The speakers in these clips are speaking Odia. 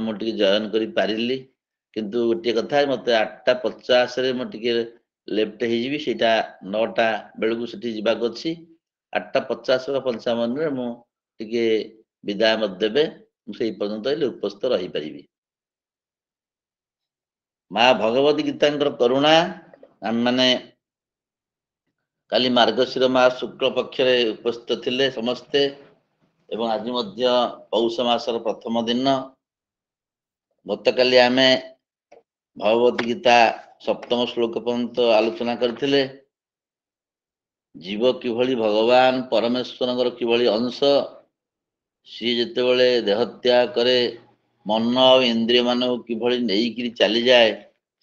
मुझे जॉइन करी पारिली किंतु गोटे कथा मत 8:50 रे मुझे लेफ्ट हो सीटा 9टा बेलू से जावाक अच्छी 8:50-55 मुझे विदाय मत देवे मुझे पर्यंत उपस्थित रही पारि माँ भगवती गीता करुणा आम मैंने काली मार्गशीर मास शुक्ल पक्ष उपस्थित थिले समस्ते एवं आज मध्य पौष मासर प्रथम दिन गत काली आम भगवती गीता सप्तम श्लोक पर्यंत आलोचना करथिले जीव किभली भगवान परमेश्वर किभली अंश सी जितेबले देहत्याग करे मन और इंद्रिय मान किभली नहीं चली जाए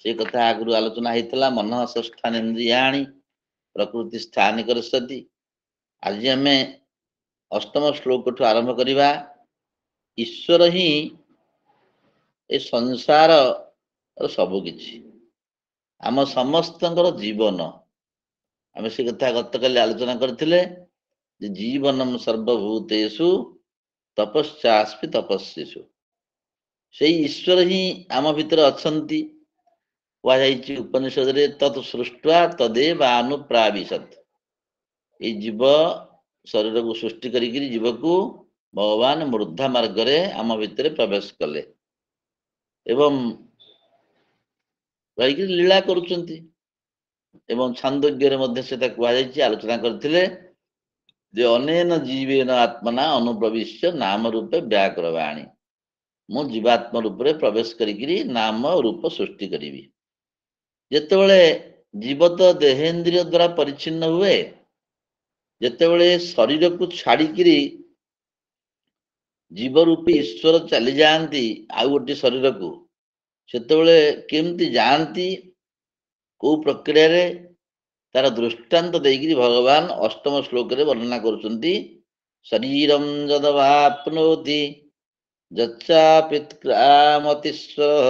से कथा आगु आलोचना होता मन षष्ठान इंद्रियाणी प्रकृति स्थान करती आज आम अष्टम श्लोक ठू आरंभ करवा ईश्वर ही ए संसार सबकि आम समस्त जीवन आम से कथा गत काली आलोचना करथिले जीवनम सर्वभूतेषु तपस्यास्पि तपस्येषु से ईश्वर ही आम भितर अछंती कहुई उपनिषद रे तत् सृष्टा तदेव अनुप्राविशत ये जीव शरीर को सृष्टि करी जीव को भगवान मूर्धा मार्ग रे आम भितर प्रवेश कले एवं रही लीला करुचंती एवं छांदोग्य कहुई आलोचना करथिले जे अनेन जीवेन आत्मना अनुप्रविश्य नाम रूपे व्याक्रवाणी मु जीवात्म रूप रे प्रवेश करी नाम रूप सृष्टि करी जेतेबेले जीव तो देहेन्द्रिय द्वारा परिच्छिन्न हुए जेतेबेले शरीर को छाड़ी जीव रूपी ईश्वर चली जाती आउ गोटे शरीर को सेतेबेले केमती जानती को प्रक्रिया रे तार दृष्टांत देकी भगवान अष्टम श्लोक रे वर्णना करुचंती शरीरम जदवाप्नोति जच्चापित्क्रामतिस्वः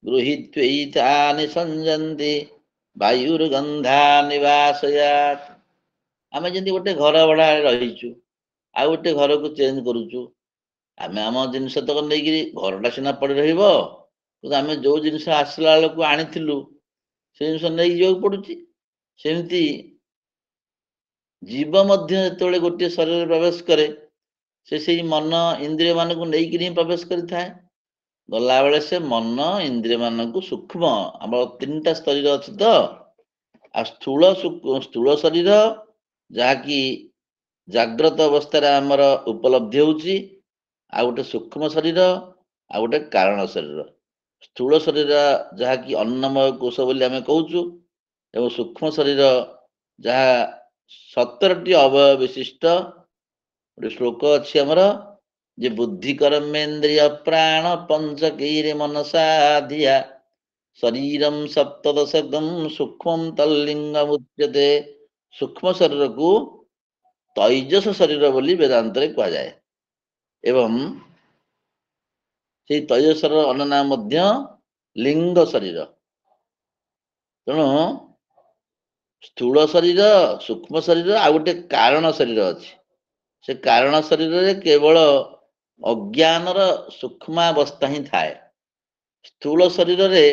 गृहीत्वैतानि संजन्ति वायुर्गंधा निवासयात् आमे जंती गोटे घर भड़ा रहीचु आ गोटे घर को चेंज करूचु आमे आम जिनस तक नहीं घरटा सीना पड़ी रहिबो आम जो जिनस आसला बेलू आनीलु से जिनस नहीं जावाक पड़ुची सेमती जीव मध्य गोटे शरीर प्रवेश करे से मन इंद्रिय मान को लेकिन प्रवेश करें गला बेले से मन इंद्रिय मान को सूक्ष्म आम 3टा शरीर अच्छी तो आ स्थूल शरीर जहाँकि जाग्रत अवस्था आमर उपलब्धि होची आ गोटे सूक्ष्म शरीर आ गोटे कारण शरीर स्थूल शरीर जहाँकि अन्नमय कोश बोली आम कहूचु एवं सूक्ष्म शरीर जहाँ 17टी अवयव विशिष्ट गोटे श्लोक अच्छी आमर जे बुद्धि कर्मेन्द्रिय प्राण पंचकैरे मनसा धिया शरीरम सप्तदशकम सूक्ष्म तल्लिंगम उच्यते सूक्ष्म शरीर को तैजस शरीर बोली वेदांत रे कहा जाए एवं से तैजस शरीर अन्य मध्य लिंग शरीर तेणु स्थूल शरीर सूक्ष्म शरीर आ गोटे कारण शरीर अच्छी से कारण शरीर रे केवल अज्ञानर सूक्ष्मावस्था ही थाए स्थूल शरीर रे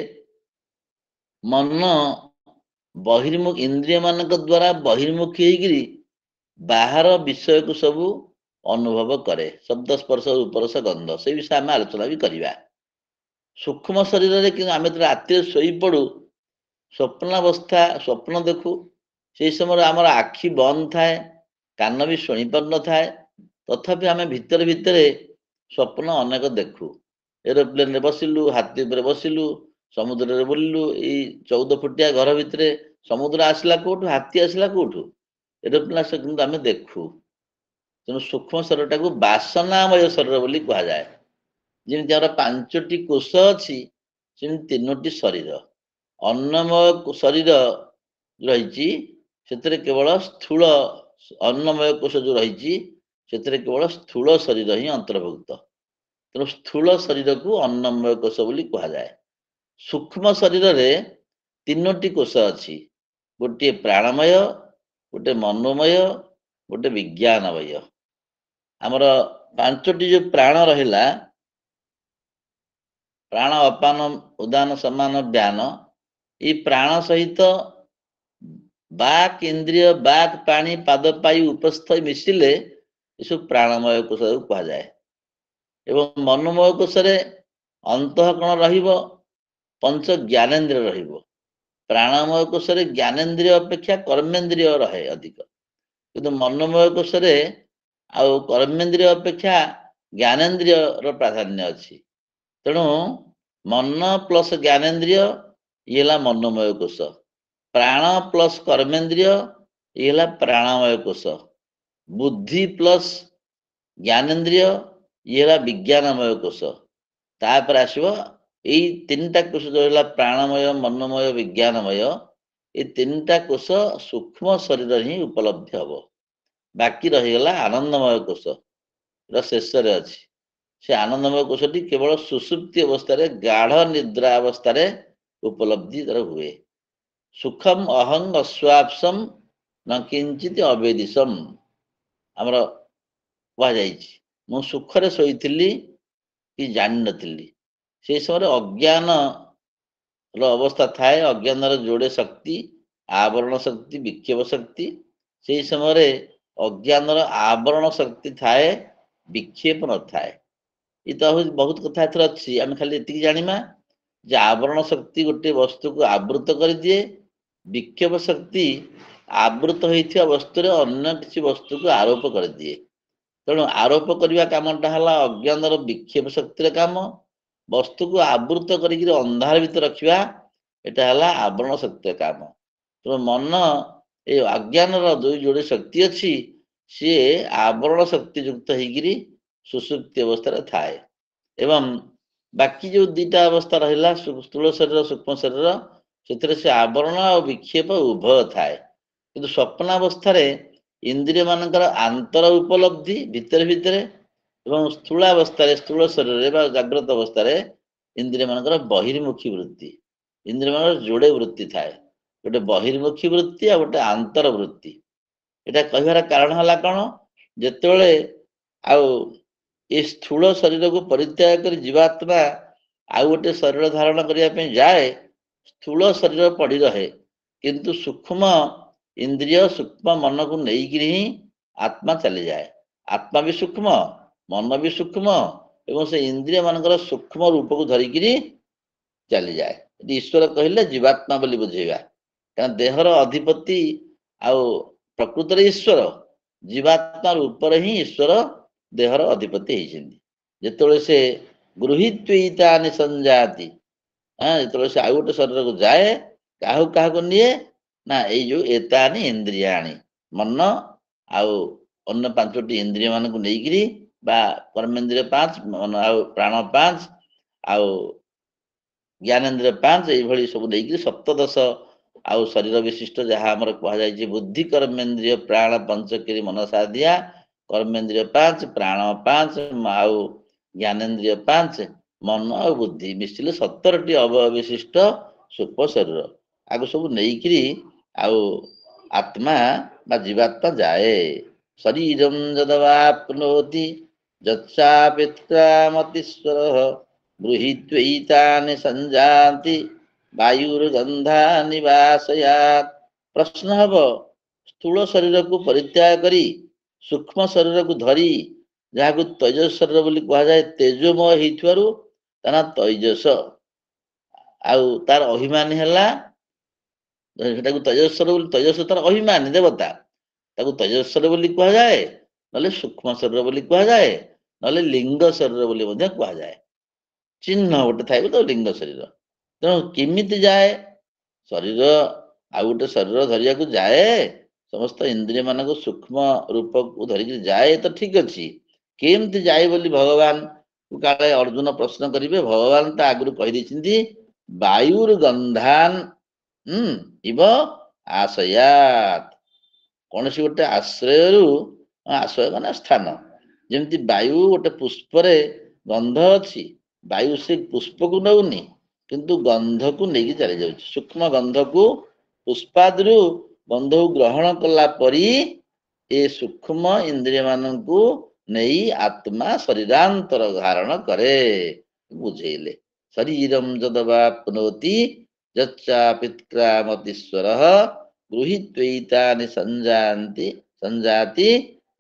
मन बहिर्मुख इंद्रिय मान द्वारा बहिर्मुखी होगी बाहर विषय को सबू अनुभव करे शब्द स्पर्श रूपरस गंध से विषय आम आलोचना भी करवा सूक्ष्म शरीर रे कि आम राति शोई पड़ू स्वप्नावस्था स्वप्न देखू से समय आमर आखि बंद थाए कान भी शुणी पार न थाए तथापि आम भितर भितर स्वप्न अनेक देखू एरोप्लेन रे बसिलु हाथी पर बसिलु समुद्र रे बुलिलु 14 फुटिया घर भितर समुद्र आसला कोठू हाथी आसला कोठू एरोप्लेन आस आम देखू तेणु सूक्ष्म शरीर को बासनामय शरीर बोली कहा जाए जमी आम 5टी कोष अच्छी से 3टी शरीर अन्नमय शरीर रही केवल स्थूल अन्नमय कोष जो रही केवल स्थूल शरीर ही अंतर्भुक्त तेणु स्थूल शरीर को अन्नमय कोष बोली कहा जाए सूक्ष्म शरीर रे 3टी कोष अच्छी गोटे प्राणमय गोटे मनोमय गोटे विज्ञानमय आमर 5टी जो प्राण रहिला प्राण अपान उदान समान व्यान ये प्राण सहित बाक इंद्रिय बाक पानी पाद पाई उपस्थ मिशिले ये सब प्राणमय कोश कह जाए एवं मनोमय कोश अंतःकरण रहिबो पंच ज्ञानेन्द्रिय रहिबो प्राणमय कोश ज्ञानेन्द्रिय अपेक्षा कर्मेन्द्रिय रहे अधिक किंतु मनोमय कोश आउ कर्मेन्द्रिय अपेक्षा ज्ञानेन्द्रिय प्राधान्य अच्छी तेणु मन प्लस ज्ञानेन्द्रिय ये मनोमय कोश प्राण प्लस कर्मेन्द्रिय ये प्राणमय कोश बुद्धि प्लस ज्ञानेन्द्रिय ये विज्ञानमय कोश तापर आसो यही तीन टा कोश जो है प्राणमय मनोमय विज्ञानमय ये तीन टा कोश सूक्ष्म शरीर ही उपलब्धि हम बाकी रहीगला आनंदमय कोश शेष अच्छी से आनंदमय कोशटी केवल सुसुप्ति अवस्था गाढ़ निद्रा अवस्था उपलब्धि तर हुए सुखम अहंग अस्वापसम न किंचित अवेदिशम आमर कह सुखरे शोली कि जान नी से समय अज्ञान अवस्था थाए अज्ञान जोड़े शक्ति आवरण शक्ति विक्षेप शक्ति से समय अज्ञान आवरण शक्ति थाए विक्षेप न थाए ये तो बहुत कथा एथर अच्छी आम खाली ये जाना जे आवरण शक्ति गोटे वस्तु को आवृत कर दिए विक्षेप शक्ति आवृत होता वस्तु अन्य किसी वस्तु को आरोप कर दिए तेणु आरोप करने कामटा है अज्ञान विक्षेप शक्तिर काम वस्तु को आवृत कर अंधार भीतर रखा यहाँ है आवरण शक्ति काम तेणु मन ये अज्ञान जो जोड़े शक्ति अच्छी सी आवरण शक्ति युक्त होकर सुसुप्ति अवस्था थाए एवं बाकी जो दीटा अवस्था रहा स्थूल शरीर सूक्ष्म शरीर से आवरण और विक्षेप उभय थाए किंतु स्वप्नावस्था इंद्रिय मानकर आंतर उपलब्धि भितर भितर एवं स्थूलावस्था स्थूल शरीर जाग्रत अवस्था इंद्रिय मानकर बहिर्मुखी वृत्ति इंद्रिय मान जोड़े वृत्ति थाए गोटे बहिर्मुखी वृत्ति आ गोटे आंतर वृत्ति यहाँ कहबार कारण है कौन जिते ये स्थूल शरीर को परित्याग कर जीवात्मा आउ गोटे शरीर धारण करने जाए स्थूल शरीर पड़ी रहे किंतु सूक्ष्म इंद्रिय सूक्ष्म मन को लेकर ही आत्मा चली जाए आत्मा भी सूक्ष्म मन भी सूक्ष्म एवं से इंद्रिय मानकर सूक्ष्म रूप को धरिक चली जाए ईश्वर कहले जीवात्मा बोली बुझेगा कारण देहर अधिपति आउ प्रकृत ईश्वर जीवात्मा रूप ही ईश्वर देहर अधिपति होते से गृहीत्वयिता संजाति जो से आउ गोटे शरीर को जाए क्या निए ना ये जो एतानी इंद्रियाणी मन आउ अन्य पांचटी इंद्रिय मान को लेकर कर्मेन्द्रिय 5 मन आउ प्राण 5 आउ ज्ञानेन्द्रिय 5 ये सब लेकर सप्तदश आउ शरीर विशिष्ट जहाँ आमर कहुई बुद्धि कर्मेन्द्रिय प्राण पंचक्री मन साधिया कर्मेन्द्रिय 5 प्राण 5 आउ ज्ञानेन्द्रिय 5 मन आ बुद्धि मिशिले 17टी अवय विशिष्ट सूक्ष्म शरीर आगु सब नहीं आउ आत्मा बा जीवात्मा जाए शरीरम जदवाप्नोति जत्सापित्रामतीश्वर गृहीत्वैतानि संजाति वायुर्गंधा निवासयात् प्रश्न हब स्थूल शरीर को परित्याग करी सूक्ष्म शरीर को धरी जहाँ को तेजस शरीर बोली कह जाए तेजोमय होइथवारु ता तेजस आउ तार अभिमानी है तेजस्वर बोली तेजस तार अभिमानी देवता ताकू तेजस्वर बोली कह जाए ना सूक्ष्म शरीर बोली कह जाए ना लिंग शरीर बोली कह जाए चिन्ह गोटे थाए तो लिंग शरीर तेणु किमिति जाए शरीर आउ गोटे शरीर धरिया को जाए समस्त इंद्रिय मान सूक्ष्म रूप को धरिक जाए तो ठीक अच्छी केमती जाए बोली भगवान काले अर्जुन प्रश्न करेंगे भगवान तो आगु कही वायुर्गंधान इव आशयात कौन सी गोटे आश्रय आश्रय मान स्थान जमती वायु गोटे पुष्प गंध अच्छी वायु से पुष्प को नौनी किंतु गंध को लेकिन चली जाए सूक्ष्म गंध को पुष्पादि गंध को ग्रहण कला परी ए सूक्ष्म इंद्रिय मान नहीं आत्मा शरीरांतर धारण करे बुझेले शरीरम जदवाप्नोति यच्चापित्क्रामतीश्वरः गृहीत्वैतानि संजाति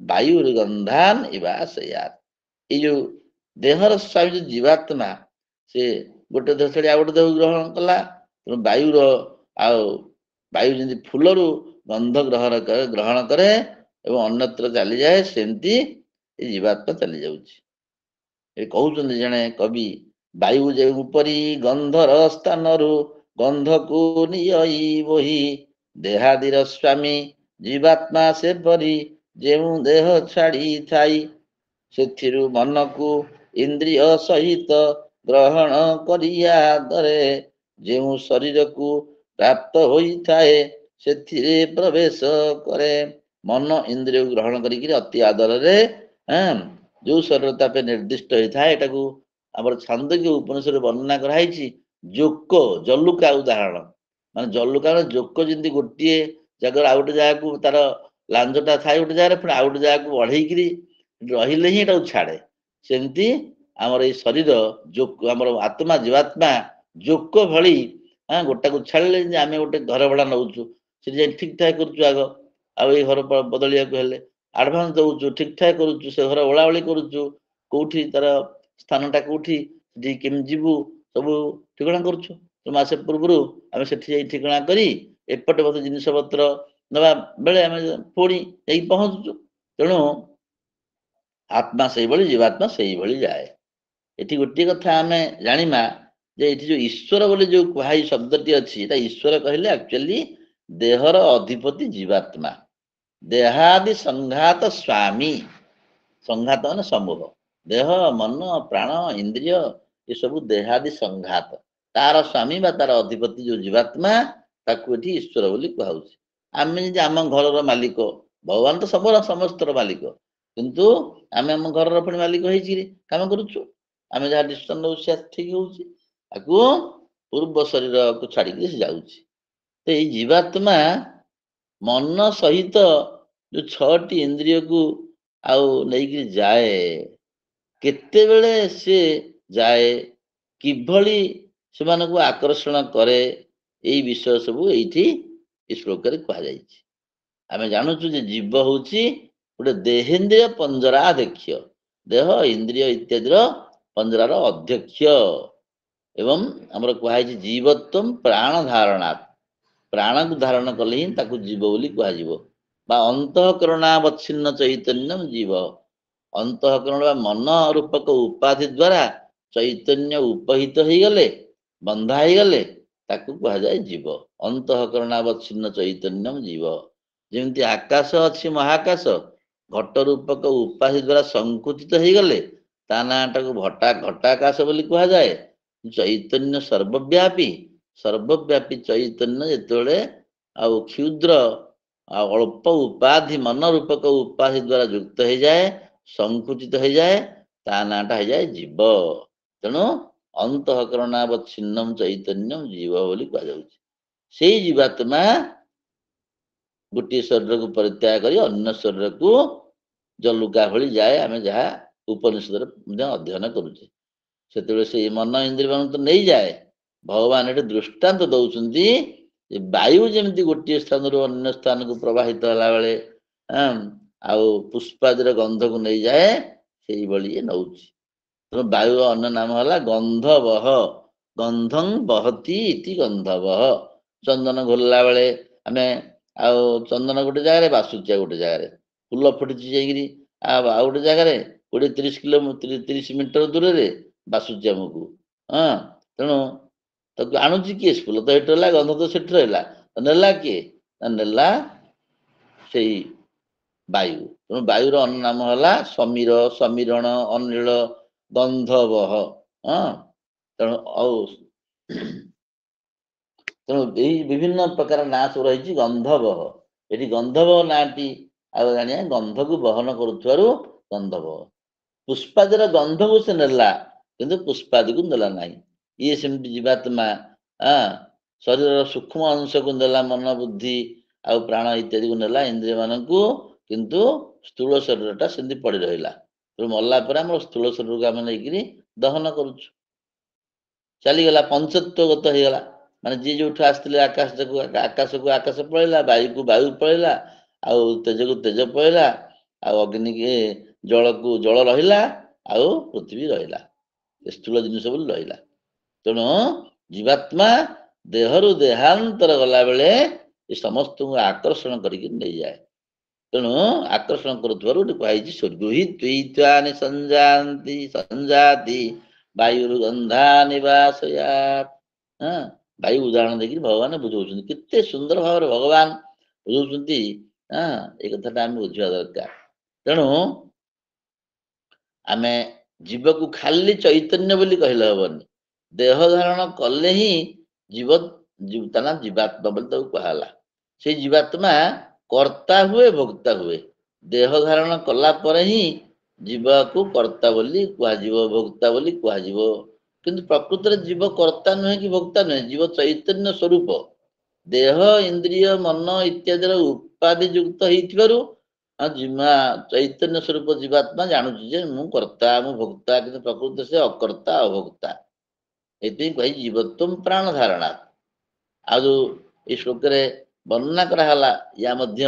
वायुर्गंधान इवाशयात। ये जो देहर स्वामी जो जीवात्मा से गोटे देह छाड़ी आ गोटे देह ग्रहण कला, तेणु वायुर वायु जमी फूलरू गंध ग्रहण करे एवं अन्यत्र चली जाए, सेमती ये जीवात्मा चली जाउछि। ए कहउछन्ति जणे कवि, वायु जेपरि गंधर स्थानरू गंध को नियई बही, देहादिर स्वामी जीवात्मा से परी जेउ देह छाड़ी थाई, सेथिरु मन को इंद्रिय सहित ग्रहण करिया दरे, जेउ शरीर को प्राप्त होई थाए सेथिरे प्रवेश करे। मन इंद्रिय ग्रहण करिकि अति आदर रे जो शरीरता पे निर्दिष्ट होता है, एटा को आमर छांदोग्य उपनिषद वर्णना कराई। जोक जलुका उदाहरण मान जलुका जोक जमी गोटे जगह आउ गोटे जगह को तार लांजटा थाए गोटे जगह फिर आउ गोटे जगह को बढ़ेकि रहिले ही छाड़े, सेमती आमर ये शरीर जोक आमर आत्मा जीवात्मा जोक भली गोटा को छाड़े आम गोटे घर भड़ा नौचु से ठीक ठाक करुचु आग आउ घर बदलिया आडभांस दौचु ठीक ठाक करुचु से घर ओलाओली करुचु कौटी तार स्थानटा कौटी केमी जीवु सब ठिकणा करुचु। मासे पूर्व आम से ठिकणा करी एपटे मत जिनिस पत्र नवा बेले आम पुणी पहुंचुचु। तेणु आत्मा से भली जीवात्मा से भली जाए। ये गोटे कथा आम जाना जे ये जो ईश्वर बोली जो कहाई शब्दटी अच्छी, ईश्वर कहले एक्चुअली देहर अधिपति जीवात्मा, देहादि संघात स्वामी, संघात मान समूह, देह मन प्राण इंद्रिय ये सब देहादि संघात, तार स्वामी बा तार अधिपति जो जीवात्मा ताकू एठी ईश्वर बोली कहाउछि। आमे जे आम घरर मालिक, भगवान तो सब समस्तर मालिक, किंतु आमे आम घरर पुणी मालिक होइछि काम करूछु, आमे जहाँ डिसिजन नउछि ठीक होउछि, ताकू पूर्व शरीर को छाड़ी से जाउछि। तो ये जीवात्मा मन सहित जो 6टी इंद्रिय को आउ नहीं जाए, केते बेले से जाए, किभली से मानको आकर्षण करे, यही विषय सब ये श्लोक कह जाए। आम जानूँ जे जीव हूँ गोटे देहेन्द्रिय पंजराध्यक्ष, देह इंद्रिय इत्यादि पंजरार अध्यक्ष एवं आमर कहुई जीवत्व प्राण धारणात्, प्राण को धारण कले ही ताकू जीव बोली कह अंतःकरणावच्छिन्न चैतन्य जीव। अंतःकरण मन रूपक उपाधि द्वारा चैतन्य उपहित हो गले, बंधा हो गले, ताकू कह जाए जीव। अंतःकरणावच्छिन्न चैतन्य जीव, जमी आकाश अच्छी महाकाश घट रूपक उपाधि द्वारा संकुचित हो गले ता नाटा को भटा घटाकाश बोली कह जाए। चैतन्य सर्वव्यापी, सर्वव्यापी चैतन्य जिते आउ क्षुद्र अल्प उपाधि मन रूपक उपाधि द्वारा युक्त हो जाए, संकुचित हो जाए, ता नाटा हो जाए जीव। तेणु अंतःकरणावच्छिन्नम चैतन्यम जीव बोली कह जाउछि। से जीवात्मा गोटे शरीर को परित्याग करी अन्य शरीर को जलुका भली जाए, आम जहाँ उपनिषद अध्ययन करुचे से से मन इंद्रिय मान तो नहीं जाए। भगवान ये दृष्टांत दौरान वायु जमी गोटे स्थान अन्य स्थान को प्रवाहित होला बेले आउ पुष्पादिर गंध को नहीं जाए, से भाई नौची। तेणु वायु अन्य नाम है गंधवह, गंधं बहती इति गंधवह। चंदन घोलला बेले आम आउ चंदन गोटे जगार बासुचा, गोटे जगार फुल फुटी जाइए आउ गोटे जगार 20-30 किलोमीटर 30 मीटर दूर से बासुची आमको। हाँ, तेणु ताकू आणुची किए, फुल तो ये रहा, गंध तो सेठ रहा, नेला किए नेला से वायु। तेणु वायुर अन्य नाम है समीर, समीरण, अनिल, गंधवह। हाँ, तेणु तेणु यही विभिन्न प्रकार ना सब रही। गंधवह, ये गंधवह नाटी जानिए गंध को बहन करुथारु गंधवह। पुष्पादिर गंध को से नेला किंतु पुष्पादि को नेला नहीं। ये सेमती जीवात्मा शरीर सूक्ष्म अंश को नेला, मन बुद्धि आउ प्राण इत्यादि को नेला इंद्रिय मान को, किंतु स्थूल शरीरटा सेमती पड़ी रहा। तो मरला आम स्थूल शरीर को आम नहीं दहन करुचु। ଚାଲିଗଲା, ପଞ୍ଚତ୍ୱଗତ ହେଇଗଲା। ମାନେ ଯିଏ ଯୋଉଠୁ ଆସିଥିଲେ ଆକାଶକୁ ଆକାଶ ପଳେଇଲା, ବାୟୁକୁ ବାୟୁ ପଳେଇଲା, ଆଉ ତେଜକୁ ତେଜ ପଳେଇଲା, ଆଉ ଅଗ୍ନିକି ଜଳକୁ ଜଳ ରହିଲା, ଆଉ ପୃଥିବୀ ରହିଲା, ସ୍ଥୂଳ ଜିନିଷ ବୋଲି ରହିଲା। ତେଣୁ ଜୀବାତ୍ମା ଦେହରୁ ଦେହାନ୍ତର ଗଲାବେଳେ ଏ ସମସ୍ତଙ୍କୁ ଆକର୍ଷଣ କରିକି ନେଇଯାଏ। ତେଣୁ ଆକର୍ଷଣ କରୁଥିବାରୁ ଗୋଟେ କୁହାଯାଇଛି ସ୍ୱର୍ଗୋହି ତ୍ୱଇତ୍ୱାନି ସଂଜାତି ବାୟୁରୁ ଗନ୍ଧା ନିବାସୟାତ୍। ବାୟୁ ଉଦାହରଣ ଦେଇକି ଭଗବାନ ବୁଝଉଛନ୍ତି, କେତେ ସୁନ୍ଦର ଭାବରେ ଭଗବାନ ବୁଝଉଛନ୍ତି। ଏ କଥାଟା ଆମେ ବୁଝିବା ଦରକାର। ତେଣୁ ଆମେ ଜୀବକୁ ଖାଲି ଚୈତନ୍ୟ ବୋଲି କହିଲେ ହବନି, ଦେହ ଧାରଣ କଲେ ହିଁ ଜୀବ ତା ନା ଜୀବାତ୍ମା ବୋଲି ତାକୁ କୁହାହେଲା। ସେଇ ଜୀବାତ୍ମା କର୍ତ୍ତା ହୁଏ, ଭୋକ୍ତା ହୁଏ। ଦେହ ଧାରଣ କଲା ପରେ ହିଁ ଜୀବକୁ କର୍ତ୍ତା ବୋଲି କୁହାଯିବ, ଭୋକ୍ତା ବୋଲି କୁହାଯିବ। କିନ୍ତୁ ପ୍ରକୃତରେ ଜୀବ କର୍ତ୍ତା ନୁହେଁ କି ଭୋକ୍ତା ନୁହେଁ, ଜୀବ ଚୈତନ୍ୟ ସ୍ୱରୂପ। ଦେହ ଇନ୍ଦ୍ରିୟ ମନ ଇତ୍ୟାଦିର ଉପାଧି ଯୁକ୍ତ ହେଇଥିବାରୁ ଚୈତନ୍ୟ ସ୍ୱରୂପ ଜୀବାତ୍ମା ଜାଣୁଛି ଯେ ମୁଁ କର୍ତ୍ତା, ମୁଁ ଭୋକ୍ତା, କିନ୍ତୁ ପ୍ରକୃତରେ ସେ ଅକର୍ତ୍ତା ଅଭୋକ୍ତା। ଏଥିପାଇଁ କହି ଜୀବତ୍ୱମ୍ ପ୍ରାଣ ଧାରଣା। ଆଉ ଯୋଉ ଏଇ ଶ୍ଲୋକରେ ବର୍ଣ୍ଣନା କରାହେଲା, ୟା ମଧ୍ୟ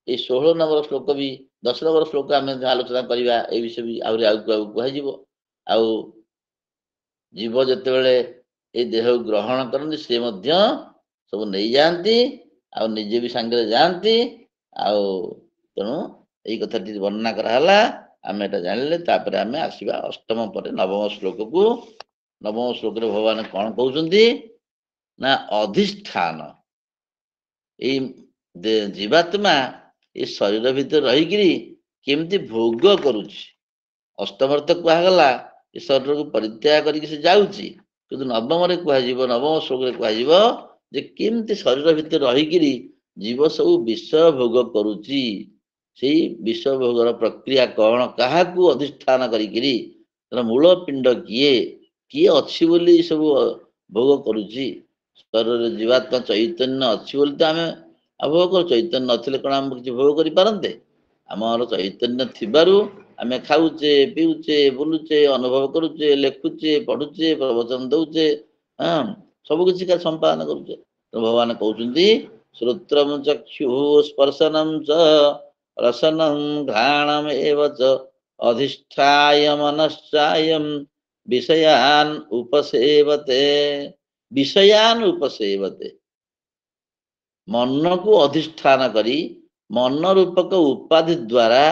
ଏଇ 16 ନମ୍ବର ଶ୍ଲୋକ ବି 10 ନମ୍ବର ଶ୍ଲୋକ ଆମେ ଆଲୋଚନା କରିବା, ଏ ବିଷୟ ବି ଆହୁରି ଆଗକୁ କୁହାଯିବ। ଆଉ ଜୀବ ଯେତେବେଳେ ଏଇ ଦେହକୁ ଗ୍ରହଣ କରନ୍ତି, ସେ ମଧ୍ୟ ସବୁ ନେଇଯାଆନ୍ତି, ଆଉ ନିଜେ ବି ସାଙ୍ଗରେ ଯାଆନ୍ତି। ଆଉ ତେଣୁ ଏଇ କଥାଟି ବର୍ଣ୍ଣନା କରାହେଲା, ଆମେ ଏଟା ଜାଣିଲେ। ତାପରେ ଆମେ ଆସିବା ଅଷ୍ଟମ ପରେ ନବମ ଶ୍ଲୋକକୁ। ନବମ ଶ୍ଲୋକରେ ଭଗବାନ କଣ କହୁଛନ୍ତି ନା ଅଧିଷ୍ଠାନ। ଏଇ ଜୀବାତ୍ମା ଏଇ ଶରୀର ଭିତରେ ରହିକିରି କେମିତି ଭୋଗ କରୁଛି। ଅଷ୍ଟମରେ ତ କୁହାଗଲା ଏ ଶରୀରକୁ ପରିତ୍ୟାଗ କରିକି ସେ ଯାଉଛି, କିନ୍ତୁ ନବମରେ କୁହାଯିବ, ନବମ ଶ୍ଲୋକରେ କୁହାଯିବ ଯେ କେମିତି ଶରୀର ଭିତରେ ରହିକିରି ଜୀବ ସବୁ ବିଷୟ ଭୋଗ କରୁଛି। ସେଇ ବିଷୟ ଭୋଗର ପ୍ରକ୍ରିୟା କଣ, କାହାକୁ ଅଧିଷ୍ଠାନ କରିକିରି, ମୂଳ ପିଣ୍ଡ କିଏ, କିଏ ଅଛି ବୋଲି ସବୁ ଭୋଗ କରୁଛି। ଶରୀରରେ ଜୀବାତ୍ମା ଚୈତନ୍ୟ ଅଛି ବୋଲି ତ ଆମେ ଭୋଗ କରୁ, ଚୈତନ୍ୟ ନଥିଲେ କଣ ଆମେ କିଛି ଭୋଗ କରିପାରନ୍ତେ? ଆମର ଚୈତନ୍ୟ ଥିବାରୁ ଆମେ ଖାଉଛେ, ପିଉଛେ, ବୁଲୁଛେ, ଅନୁଭବ କରୁଛେ, ଲେଖୁଛେ, ପଢୁଛେ, ପ୍ରବଚନ ଦଉଛେ, ସବୁ କିଛି ସମ୍ପାଦନ କରୁଛେ। ଭଗବାନ କହୁଛନ୍ତି ଶ୍ରୋତ୍ରମ୍ ଚକ୍ଷୁଃ ସ୍ପର୍ଶନଂ ଚ ରସନଂ ଘ୍ରାଣମ୍ ଏବ ଚ ଅଧିଷ୍ଠାୟ ମନଶ୍ଚାୟମ୍ ବିଷୟାନ୍ ଉପସେବତେ। ବିଷୟାନ୍ ଉପସେବତେ, ମନକୁ ଅଧିଷ୍ଠାନ କରି ମନ ରୂପକ ଉପାଧି ଦ୍ୱାରା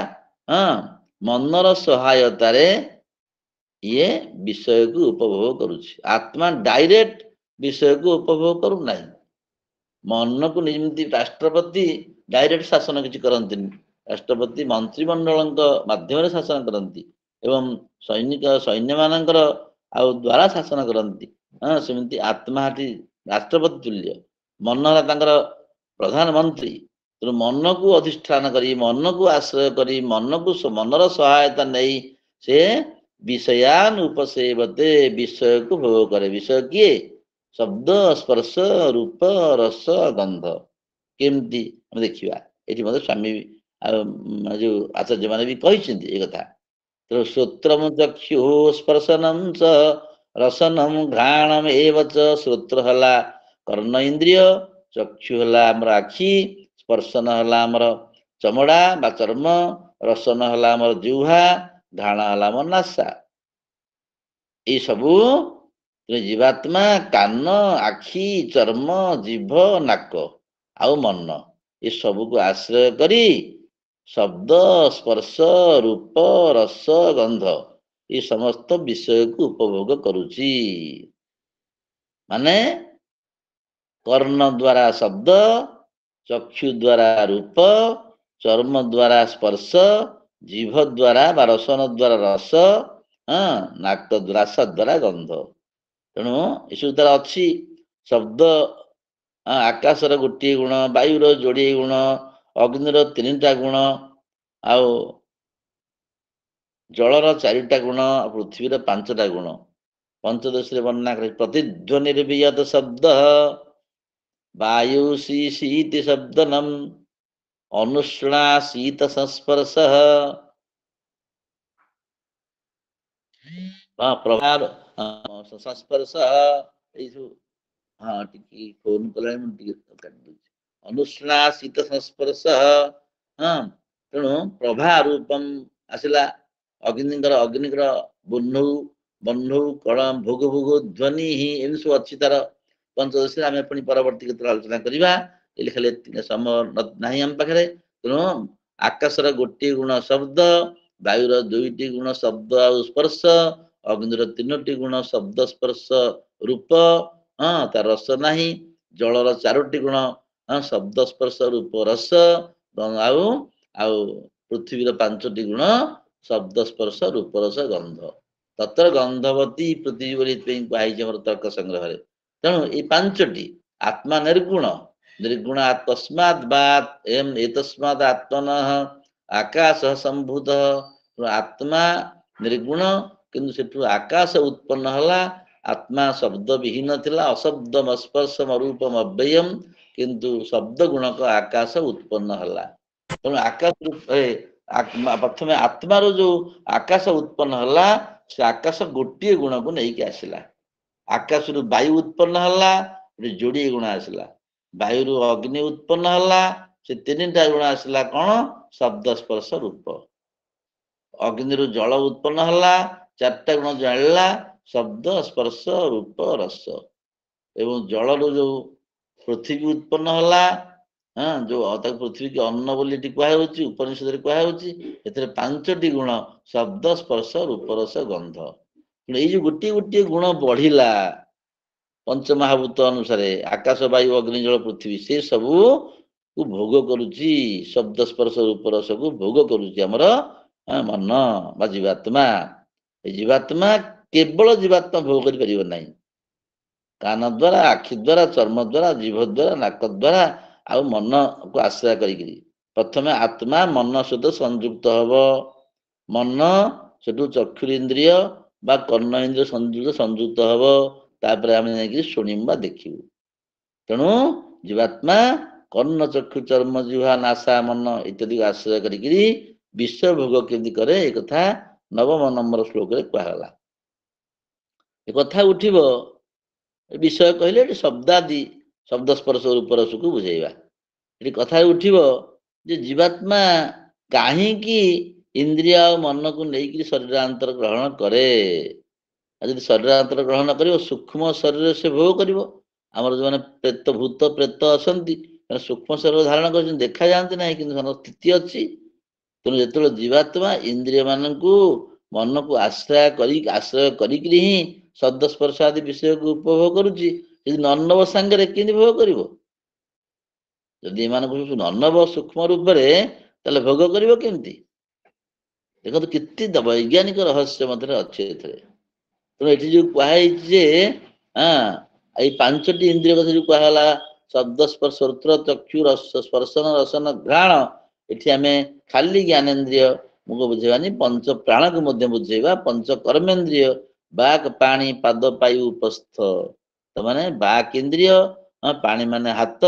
ମନର ସହାୟତାରେ ଇଏ ବିଷୟକୁ ଉପଭୋଗ କରୁଛି। ଆତ୍ମା ଡାଇରେକ୍ଟ ବିଷୟକୁ ଉପଭୋଗ କରୁନାହିଁ। ମନକୁ ଯେମିତି ରାଷ୍ଟ୍ରପତି ଡାଇରେକ୍ଟ ଶାସନ କିଛି କରନ୍ତିନି, ରାଷ୍ଟ୍ରପତି ମନ୍ତ୍ରିମଣ୍ଡଳଙ୍କ ମାଧ୍ୟମରେ ଶାସନ କରନ୍ତି, ଏବଂ ସୈନ୍ୟ ମାନଙ୍କର ଆଉ ଦ୍ୱାରା ଶାସନ କରନ୍ତି। ସେମିତି ଆତ୍ମାଟି ରାଷ୍ଟ୍ରପତି ତୁଲ୍ୟ, ମନ ହେଲା ତାଙ୍କର ପ୍ରଧାନମନ୍ତ୍ରୀ। ତେଣୁ ମନକୁ ଅଧିଷ୍ଠାନ କରି, ମନକୁ ଆଶ୍ରୟ କରି, ମନର ସହାୟତା ନେଇ ସେ ବିଷୟାନ୍ ଉପସେବତେ, ବିଷୟକୁ ଭୋଗ କରେ। ବିଷୟ କିଏ? ଶବ୍ଦ, ସ୍ପର୍ଶ, ରୂପ, ରସ, ଗନ୍ଧ। କେମିତି ଆମେ ଦେଖିବା, ଏଠି ମଧ୍ୟ ସ୍ୱାମୀ ଯୋଉ ଆଚାର୍ଯ୍ୟ ମାନେ ବି କହିଛନ୍ତି ଏ କଥା। ତେଣୁ ଶ୍ରୋତ୍ରମ୍ ଚକ୍ଷୁଃ ସ୍ପର୍ଶନଂ ଚ ରସନଂ ଘ୍ରାଣମ୍ ଏବ ଚ। ଶ୍ରୋତ୍ର ହେଲା କର୍ଣ୍ଣ ଇନ୍ଦ୍ରିୟ, ଚକ୍ଷୁ ହେଲା ଆମର ଆଖି, ସ୍ପର୍ଶନ ହେଲା ଆମର ଚମଡା ବା ଚର୍ମ, ରସନ ହେଲା ଆମର ଜିହ୍ୱା, ଘ୍ରାଣ ହେଲା ଆମର ନାସା। ଏଇ ସବୁ ଜୀବାତ୍ମା କାନ, ଆଖି, ଚର୍ମ, ଜିଭ, ନାକ ଆଉ ମନ ଏ ସବୁକୁ ଆଶ୍ରୟ କରି ଶବ୍ଦ, ସ୍ପର୍ଶ, ରୂପ, ରସ, ଗନ୍ଧ ଏ ସମସ୍ତ ବିଷୟକୁ ଉପଭୋଗ କରୁଛି। ମାନେ କର୍ଣ୍ଣ ଦ୍ୱାରା ଶବ୍ଦ, ଚକ୍ଷୁ ଦ୍ୱାରା ରୂପ, ଚର୍ମ ଦ୍ୱାରା ସ୍ପର୍ଶ, ଜିଭ ଦ୍ୱାରା ବା ରସନ ଦ୍ୱାରା ରସ, ନାକ ଦ୍ୱାରା ଗନ୍ଧ। ତେଣୁ ଏସବୁ ତାର ଅଛି। ଶବ୍ଦ ଆକାଶର ଗୋଟିଏ ଗୁଣ, ବାୟୁର ଯୋଡ଼ିଏ ଗୁଣ, ଅଗ୍ନିର 3ଟା ଗୁଣ, ଆଉ ଜଳର 4ଟା ଗୁଣ, ପୃଥିବୀର 5ଟା ଗୁଣ। ପଞ୍ଚଦଶୀରେ ବର୍ଣ୍ଣନା କରି ପ୍ରତିଧ୍ୱନିର୍ବିୟତ ଶବ୍ଦ ବାୟୁ ଶୀତି ଶବ୍ଦନମ୍ ଅନୁଷ୍ଣା ଶୀତ ସଂସ୍ପର୍ଶ ପ୍ରଭାବ ସଂସ୍ପର୍ଶ ଏଇ ସବୁ ହଁ ଟିକେ ଫୋନ କଲାଣି ମୁଁ ଟିକେ କାଟି ଦଉଛି ଅନୁଷ୍ଣା ଶୀତ ସଂସ୍ପର୍ଶ ହଁ ତେଣୁ ପ୍ରଭା ରୂପମ ଆସିଲା ଅଗ୍ନିଙ୍କର ବହ୍ନୁ ବହ୍ନୁ କଳ ଭୋଗ ଭୋଗ ଧ୍ୱନି ହିଁ ଏମିତି ସବୁ ଅଛି ତାର ପଞ୍ଚଦଶୀରେ ଆମେ ପୁଣି ପରବର୍ତ୍ତୀ କ୍ଷେତ୍ରରେ ଆଲୋଚନା କରିବା ଏଠି ଖାଲି ସମୟ ନାହିଁ ଆମ ପାଖରେ ତେଣୁ ଆକାଶର ଗୋଟିଏ ଗୁଣ ଶବ୍ଦ ବାୟୁର ଦୁଇଟି ଗୁଣ ଶବ୍ଦ ଆଉ ସ୍ପର୍ଶ ଅଗ୍ନିର ତିନୋଟି ଗୁଣ ଶବ୍ଦ ସ୍ପର୍ଶ ରୂପ ହଁ ତାର ରସ ନାହିଁ ଜଳର ଚାରୋଟି ଗୁଣ ଶବ୍ଦ ସ୍ପର୍ଶ ରୂପ ରସ ଆଉ ଆଉ ପୃଥିବୀର ପାଞ୍ଚଟି ଗୁଣ ଶବ୍ଦ ସ୍ପର୍ଶ ରୂପ ରସ ଗନ୍ଧ ତତ୍ର ଗନ୍ଧବତୀ ପୃଥିବୀ ବୋଲି ଏଥିପାଇଁ କୁହାଯାଇଛି ଆମର ତର୍କ ସଂଗ୍ରହରେ ତେଣୁ ଏଇ ପାଞ୍ଚଟି ଆତ୍ମା ନିର୍ଗୁଣ ନିର୍ଗୁଣ ତସ୍ମାତ୍ ବାତ୍ ଏତସ୍ମାତ୍ ଆତ୍ମନଃ ଆକାଶ ସମ୍ଭୂତ ଆତ୍ମା ନିର୍ଗୁଣ କିନ୍ତୁ ସେଠୁ ଆକାଶ ଉତ୍ପନ୍ନ ହେଲା ଆତ୍ମା ଶବ୍ଦ ବିହୀନ ଥିଲା ଅଶବ୍ଦମ ସ୍ପର୍ଶମ ରୂପମ ଅବ୍ୟୟମ୍ କିନ୍ତୁ ଶବ୍ଦ ଗୁଣକ ଆକାଶ ଉତ୍ପନ୍ନ ହେଲା ତେଣୁ ଆକାଶ ପ୍ରଥମେ ଆତ୍ମାରୁ ଯୋଉ ଆକାଶ ଉତ୍ପନ୍ନ ହେଲା ସେ ଆକାଶ ଗୋଟିଏ ଗୁଣକୁ ନେଇକି ଆସିଲା ଆକାଶରୁ ବାୟୁ ଉତ୍ପନ୍ନ ହେଲା ଯୋଡିଏ ଗୁଣ ଆସିଲା ବାୟୁରୁ ଅଗ୍ନି ଉତ୍ପନ୍ନ ହେଲା ସେ ତିନିଟା ଗୁଣ ଆସିଲା କଣ ଶବ୍ଦ ସ୍ପର୍ଶ ରୂପ ଅଗ୍ନିରୁ ଜଳ ଉତ୍ପନ୍ନ ହେଲା ଚାରିଟା ଗୁଣ ଜାଳିଲା ଶବ୍ଦ ସ୍ପର୍ଶ ରୂପ ରସ ଏବଂ ଜଳରୁ ଯୋଉ ପୃଥିବୀ ଉତ୍ପନ୍ନ ହେଲା ଯୋଉ ତାକୁ ପୃଥିବୀ କି ଅନ୍ନ ବୋଲି ଏଠି କୁହାଯାଉଛି ଉପନିଷଦରେ କୁହାଯାଉଛି ଏଥିରେ ପାଞ୍ଚଟି ଗୁଣ ଶବ୍ଦ ସ୍ପର୍ଶ ରୂପ ରସ ଗନ୍ଧ ଏଇ ଯୋଉ ଗୋଟିଏ ଗୋଟିଏ ଗୁଣ ବଢିଲା ପଞ୍ଚମହାଭୂତ ଅନୁସାରେ ଆକାଶ ବାୟୁ ଅଗ୍ନି ଜଳ ପୃଥିବୀ ସେ ସବୁ କୁ ଭୋଗ କରୁଛି ଶବ୍ଦ ସ୍ପର୍ଶ ରୂପ ରସକୁ ଭୋଗ କରୁଛି ଆମର ମନ ବା ଜୀବାତ୍ମା ଏ ଜୀବାତ୍ମା କେବଳ ଜୀବାତ୍ମା ଭୋଗ କରିପାରିବ ନାହିଁ କାନ ଦ୍ୱାରା ଆଖି ଦ୍ୱାରା ଚର୍ମ ଦ୍ୱାରା ଜିଭ ଦ୍ୱାରା ନାକ ଦ୍ୱାରା ଆଉ ମନକୁ ଆଶ୍ରୟ କରିକିରି ପ୍ରଥମେ ଆତ୍ମା ମନ ସହିତ ସଂଯୁକ୍ତ ହବ ମନ ସେଠୁ ଚକ୍ଷୁରିନ୍ଦ୍ରିୟ ବା କର୍ଣ୍ଣ ଇନ୍ଦ୍ରିୟ ସଂଯୁକ୍ତ ହବ ତାପରେ ଆମେ ଯାଇକିରି ଶୁଣିବୁ ବା ଦେଖିବୁ ତେଣୁ ଜୀବାତ୍ମା କର୍ଣ୍ଣ ଚକ୍ଷୁ ଚର୍ମ ଜିହ୍ବା ନାସା ମନ ଇତ୍ୟାଦିକୁ ଆଶ୍ରୟ କରିକିରି ବିଶ୍ୱ ଭୋଗ କେମିତି କରେ ଏ କଥା ନବମ ନମ୍ବର ଶ୍ଲୋକରେ କୁହାଗଲା ଏ କଥା ଉଠିବ ବିଷୟ କହିଲେ ଏଠି ଶବ୍ଦାଦି ଶବ୍ଦ ସ୍ପର୍ଶ ରୂପ ରସକୁ ବୁଝେଇବା ଏଠି କଥା ଉଠିବ ଯେ ଜୀବାତ୍ମା କାହିଁକି ଇନ୍ଦ୍ରିୟ ଆଉ ମନକୁ ନେଇକି ଶରୀରାନ୍ତର ଗ୍ରହଣ କରେ ଆଉ ଯଦି ଶରୀରାନ୍ତର ଗ୍ରହଣ କରିବ ସୂକ୍ଷ୍ମ ଶରୀରରେ ସେ ଭୋଗ କରିବ ଆମର ଯୋଉମାନେ ପ୍ରେତ ଭୂତ ପ୍ରେତ ଅଛନ୍ତି ସୂକ୍ଷ୍ମ ଶରୀର ଧାରଣ କରିଛନ୍ତି ଦେଖାଯାଆନ୍ତି ନାହିଁ କିନ୍ତୁ ସେମାନଙ୍କ ସ୍ଥିତି ଅଛି ତେଣୁ ଯେତେବେଳେ ଜୀବାତ୍ମା ଇନ୍ଦ୍ରିୟ ମାନଙ୍କୁ ମନକୁ ଆଶ୍ରୟ କରିକିରି ହିଁ ଶବ୍ଦ ସ୍ପର୍ଶ ଆଦି ବିଷୟକୁ ଉପଭୋଗ କରୁଛି ଯଦି ନନବ ସାଙ୍ଗରେ କେମିତି ଭୋଗ କରିବ ଯଦି ଏମାନଙ୍କୁ ନନବ ସୂକ୍ଷ୍ମ ରୂପରେ ତାହେଲେ ଭୋଗ କରିବ କେମିତି ଦେଖନ୍ତୁ କେତେ ବୈଜ୍ଞାନିକ ରହସ୍ୟ ମଧ୍ୟରେ ଅଛି ଏଥିରେ ତେଣୁ ଏଠି ଯୋଉ କୁହାଯାଇଛି ଯେ ଏଇ ପାଞ୍ଚଟି ଇନ୍ଦ୍ରିୟ କଥା ଯୋଉ କୁହାଗଲା ଶବ୍ଦ ସ୍ପର୍ଶ ଶ୍ରୋତ୍ର ଚକ୍ଷୁ ସ୍ପର୍ଶନ ରସନ ଘ୍ରାଣ ଏଠି ଆମେ ଖାଲି ଜ୍ଞାନେନ୍ଦ୍ରିୟ ମୁଖ ବୁଝେଇବାନି ପଞ୍ଚ ପ୍ରାଣକୁ ମଧ୍ୟ ବୁଝେଇବା ପଞ୍ଚ କର୍ମେନ୍ଦ୍ରିୟ ବାକ୍ ପାଣି ପାଦ ପାୟୁ ଉପସ୍ଥ ମାନେ ବାକ୍ ଇନ୍ଦ୍ରିୟ ପାଣି ମାନେ ହାତ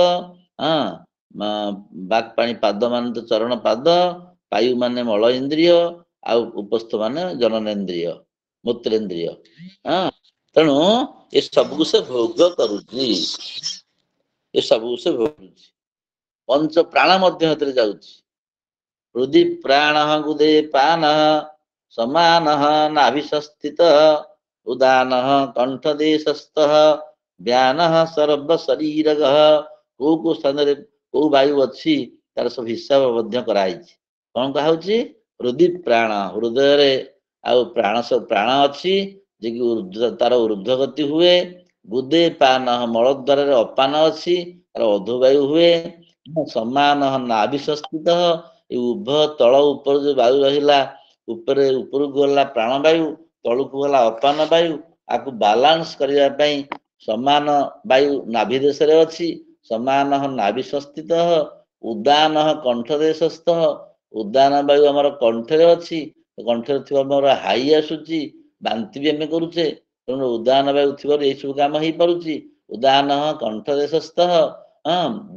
ବାକ୍ ପାଣି ପାଦ ମାନେ ତ ଚରଣ ପାଦ ପାୟୁ ମାନେ ମଳ ଇନ୍ଦ୍ରିୟ ଆଉ ଉପସ୍ଥ ମାନେ ଜନନେନ୍ଦ୍ରିୟ ମୂତ୍ରେନ୍ଦ୍ରିୟ ତେଣୁ ଏ ସବୁକୁ ସେ ଭୋଗ କରୁଛି ଏସବୁ ସେ ଭୋଗ କରୁଛି ପଞ୍ଚ ପ୍ରାଣ ମଧ୍ୟ ଏଥିରେ ଯାଉଛି ହୃଦି ପ୍ରାଣ ଗୁଦେ ପାନ ସମାନ ନାଭିସ୍ଥିତ ଉଦାନ କଣ୍ଠ ଦେଶସ୍ଥ ବ୍ୟାନ ସର୍ବ ଶରୀର କୋଉ କୋଉ ସ୍ଥାନରେ କୋଉ ବାୟୁ ଅଛି ତାର ସବୁ ହିସାବ ମଧ୍ୟ କରାହେଇଛି କଣ କୁହାହଉଛି ହୃଦି ପ୍ରାଣ ହୃଦୟରେ ଆଉ ପ୍ରାଣ ଅଛି ଯେ କି ତାର ଉର୍ଦ୍ଧ୍ୱ ଗତି ହୁଏ ଗୁଦେ ପାନ ମଳ ଦ୍ୱାରରେ ଅପାନ ଅଛି ତାର ଅଧୁବାୟୁ ହୁଏ ସମାନ ନାଭିସ୍ଥିତ ଏ ଉଭୟ ତଳ ଉପରେ ଯୋଉ ବାୟୁ ରହିଲା ଉପରେ ଉପରକୁ ଗଲା ପ୍ରାଣବାୟୁ ତଳକୁ ଗଲା ଅପାନ ବାୟୁ ଆକୁ ବାଲାନ୍ସ କରିବା ପାଇଁ ସମାନ ବାୟୁ ନାଭି ଦେଶରେ ଅଛି ସମାନ ନାଭିସ୍ଥିତ ଉଦାନ କଣ୍ଠ ଦେଶସ୍ଥ ଉଦାନ ବାୟୁ ଆମର କଣ୍ଠରେ ଅଛି କଣ୍ଠରେ ଥିବା ଆମର ହାଇ ଆସୁଛି ବାନ୍ତି ବି ଆମେ କରୁଛେ ତେଣୁ ଉଦାନ ବାୟୁ ଥିବାରୁ ଏଇସବୁ କାମ ହେଇପାରୁଛି ଉଦାନ କଣ୍ଠ ଦେଶସ୍ଥ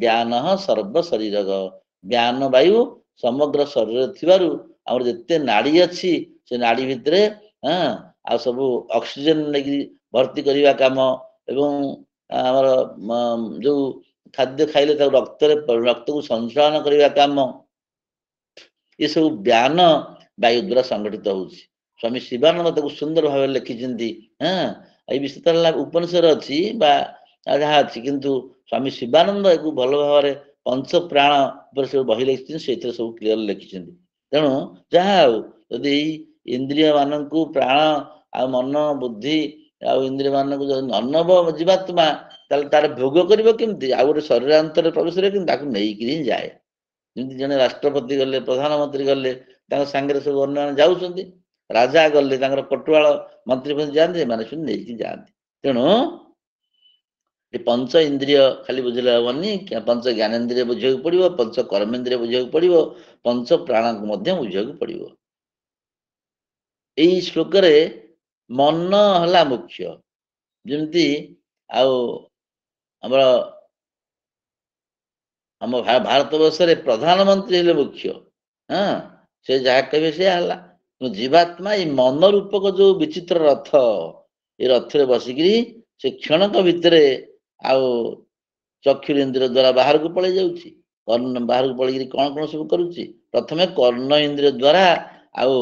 ବ୍ୟାନ ସର୍ବ ଶରୀର ବ୍ୟାନ ବାୟୁ ସମଗ୍ର ଶରୀରରେ ଥିବାରୁ ଆମର ଯେତେ ନାଡି ଅଛି ସେ ନାଡି ଭିତରେ ଆଉ ସବୁ ଅକ୍ସିଜେନ ନେଇକି ଭର୍ତ୍ତି କରିବା କାମ ଏବଂ ଆମର ଯୋଉ ଖାଦ୍ୟ ଖାଇଲେ ତାକୁ ରକ୍ତକୁ ସଞ୍ଚାଳନ କରିବା କାମ, ଏସବୁ ଜ୍ଞାନ ବାୟୁ ଦ୍ୱାରା ସଂଗଠିତ ହଉଛି। ସ୍ୱାମୀ ଶିବାନନ୍ଦ ତାକୁ ସୁନ୍ଦର ଭାବରେ ଲେଖିଛନ୍ତି। ଏଇ ବିଷୟ ତାହେଲେ ଉପନିଷଦ ଅଛି ବା ଯାହା ଅଛି, କିନ୍ତୁ ସ୍ୱାମୀ ଶିବାନନ୍ଦ ଏକୁ ଭଲ ଭାବରେ ପଞ୍ଚ ପ୍ରାଣ ଉପରେ ସବୁ ବହି ଲେଖିଛନ୍ତି, ସେଇଥିରେ ସବୁ କ୍ଲିୟର ଲେଖିଛନ୍ତି। ତେଣୁ ଯାହା ହଉ, ଯଦି ଏଇ ଇନ୍ଦ୍ରିୟ ମାନଙ୍କୁ ପ୍ରାଣ ଆଉ ମନ ବୁଦ୍ଧି ଆଉ ଇନ୍ଦ୍ରିୟ ମାନଙ୍କୁ ଯଦି ନନବ ଜୀବାତ୍ମା, ତାହେଲେ ତାର ଭୋଗ କରିବ କେମିତି? ଆଉ ଗୋଟେ ଶରୀରାନ୍ତରରେ ପ୍ରବେଶ କରିବ, କିନ୍ତୁ ତାକୁ ନେଇକିରି ହିଁ ଯାଏ। ଯେମିତି ଜଣେ ରାଷ୍ଟ୍ରପତି ଗଲେ, ପ୍ରଧାନମନ୍ତ୍ରୀ ଗଲେ, ତାଙ୍କ ସାଙ୍ଗରେ ସବୁ ଅନ୍ୟମାନେ ଯାଉଛନ୍ତି। ରାଜା ଗଲେ ତାଙ୍କର ପଟୁଆଳ ମନ୍ତ୍ରୀ ଯାଆନ୍ତି, ଏମାନେ ସବୁ ନେଇକି ଯାଆନ୍ତି। ତେଣୁ ଏ ପଞ୍ଚ ଇନ୍ଦ୍ରିୟ ଖାଲି ବୁଝିଲେ ହବନି, ପଞ୍ଚ ଜ୍ଞାନେନ୍ଦ୍ରିୟ ବୁଝିବାକୁ ପଡିବ, ପଞ୍ଚ କର୍ମେନ୍ଦ୍ରିୟ ବୁଝିବାକୁ ପଡିବ, ପଞ୍ଚ ପ୍ରାଣକୁ ମଧ୍ୟ ବୁଝିବାକୁ ପଡିବ। ଏଇ ଶ୍ଲୋକରେ ମନ ହେଲା ମୁଖ୍ୟ। ଯେମିତି ଆଉ ଆମର ଆମ ଭାରତ ବର୍ଷରେ ପ୍ରଧାନମନ୍ତ୍ରୀ ହେଲେ ମୁଖ୍ୟ। ସେ ଯାହା କହିବେ ସେୟା ହେଲା। ଜୀବାତ୍ମା ଏଇ ମନ ରୂପକ ଯୋଉ ବିଚିତ୍ର ରଥ, ଏ ରଥରେ ବସିକିରି ସେ କ୍ଷଣକ ଭିତରେ ଆଉ ଚକ୍ଷୁରେନ୍ଦ୍ରିୟ ଦ୍ୱାରା ବାହାରକୁ ପଳେଇ ଯାଉଛି। ବାହାରକୁ ପଳେଇକିରି କଣ କଣ ସବୁ କରୁଛି? ପ୍ରଥମେ କର୍ଣ୍ଣ ଇନ୍ଦ୍ରିୟ ଦ୍ୱାରା ଆଉ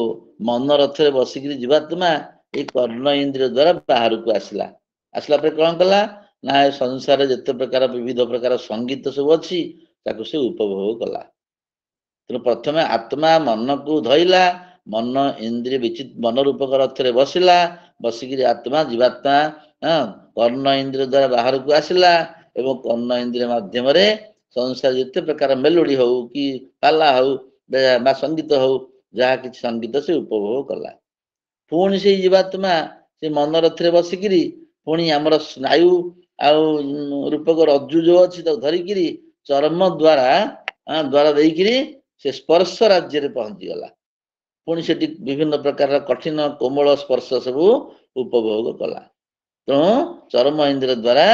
ମନ ରଥରେ ବସିକିରି ଜୀବାତ୍ମା ଏଇ କର୍ଣ୍ଣ ଇନ୍ଦ୍ରିୟ ଦ୍ୱାରା ବାହାରକୁ ଆସିଲା। ଆସିଲା ପରେ କଣ କଲା ନା, ଏ ସଂସାରରେ ଯେତେ ପ୍ରକାର ବିବିଧ ପ୍ରକାର ସଙ୍ଗୀତ ସବୁ ଅଛି, ତାକୁ ସେ ଉପଭୋଗ କଲା। ତେଣୁ ପ୍ରଥମେ ଆତ୍ମା ମନକୁ ଧଇଲା, ମନ ଇନ୍ଦ୍ରିୟ ମନ ରୂପକ ରଥରେ ବସିଲା, ବସିକିରି ଆତ୍ମା ଜୀବାତ୍ମା କର୍ଣ୍ଣ ଇନ୍ଦ୍ରିୟ ଦ୍ୱାରା ବାହାରକୁ ଆସିଲା ଏବଂ କର୍ଣ୍ଣ ଇନ୍ଦ୍ରିୟ ମାଧ୍ୟମରେ ସଂସାର ଯେତେ ପ୍ରକାର ମେଲୋଡି ହଉ କି ପାଲା ହଉ ବା ସଙ୍ଗୀତ ହଉ, ଯାହା କିଛି ସଙ୍ଗୀତ ସେ ଉପଭୋଗ କଲା। ପୁଣି ସେଇ ଜୀବାତ୍ମା ସେ ମନ ରଥରେ ବସିକିରି ପୁଣି ଆମର ସ୍ନାୟୁ ଆଉ ରୂପକ ରଜ୍ଜୁ ଯୋଉ ଅଛି, ତାକୁ ଧରିକିରି ଚର୍ମ ଦ୍ୱାରା ଦେଇକିରି ସେ ସ୍ପର୍ଶ ରାଜ୍ୟରେ ପହଞ୍ଚିଗଲା। ପୁଣି ସେଠି ବିଭିନ୍ନ ପ୍ରକାରର କଠିନ କୋମଳ ସ୍ପର୍ଶ ସବୁ ଉପଭୋଗ କଲା। ତେଣୁ ଚର୍ମ ଇନ୍ଦ୍ରିୟ ଦ୍ୱାରା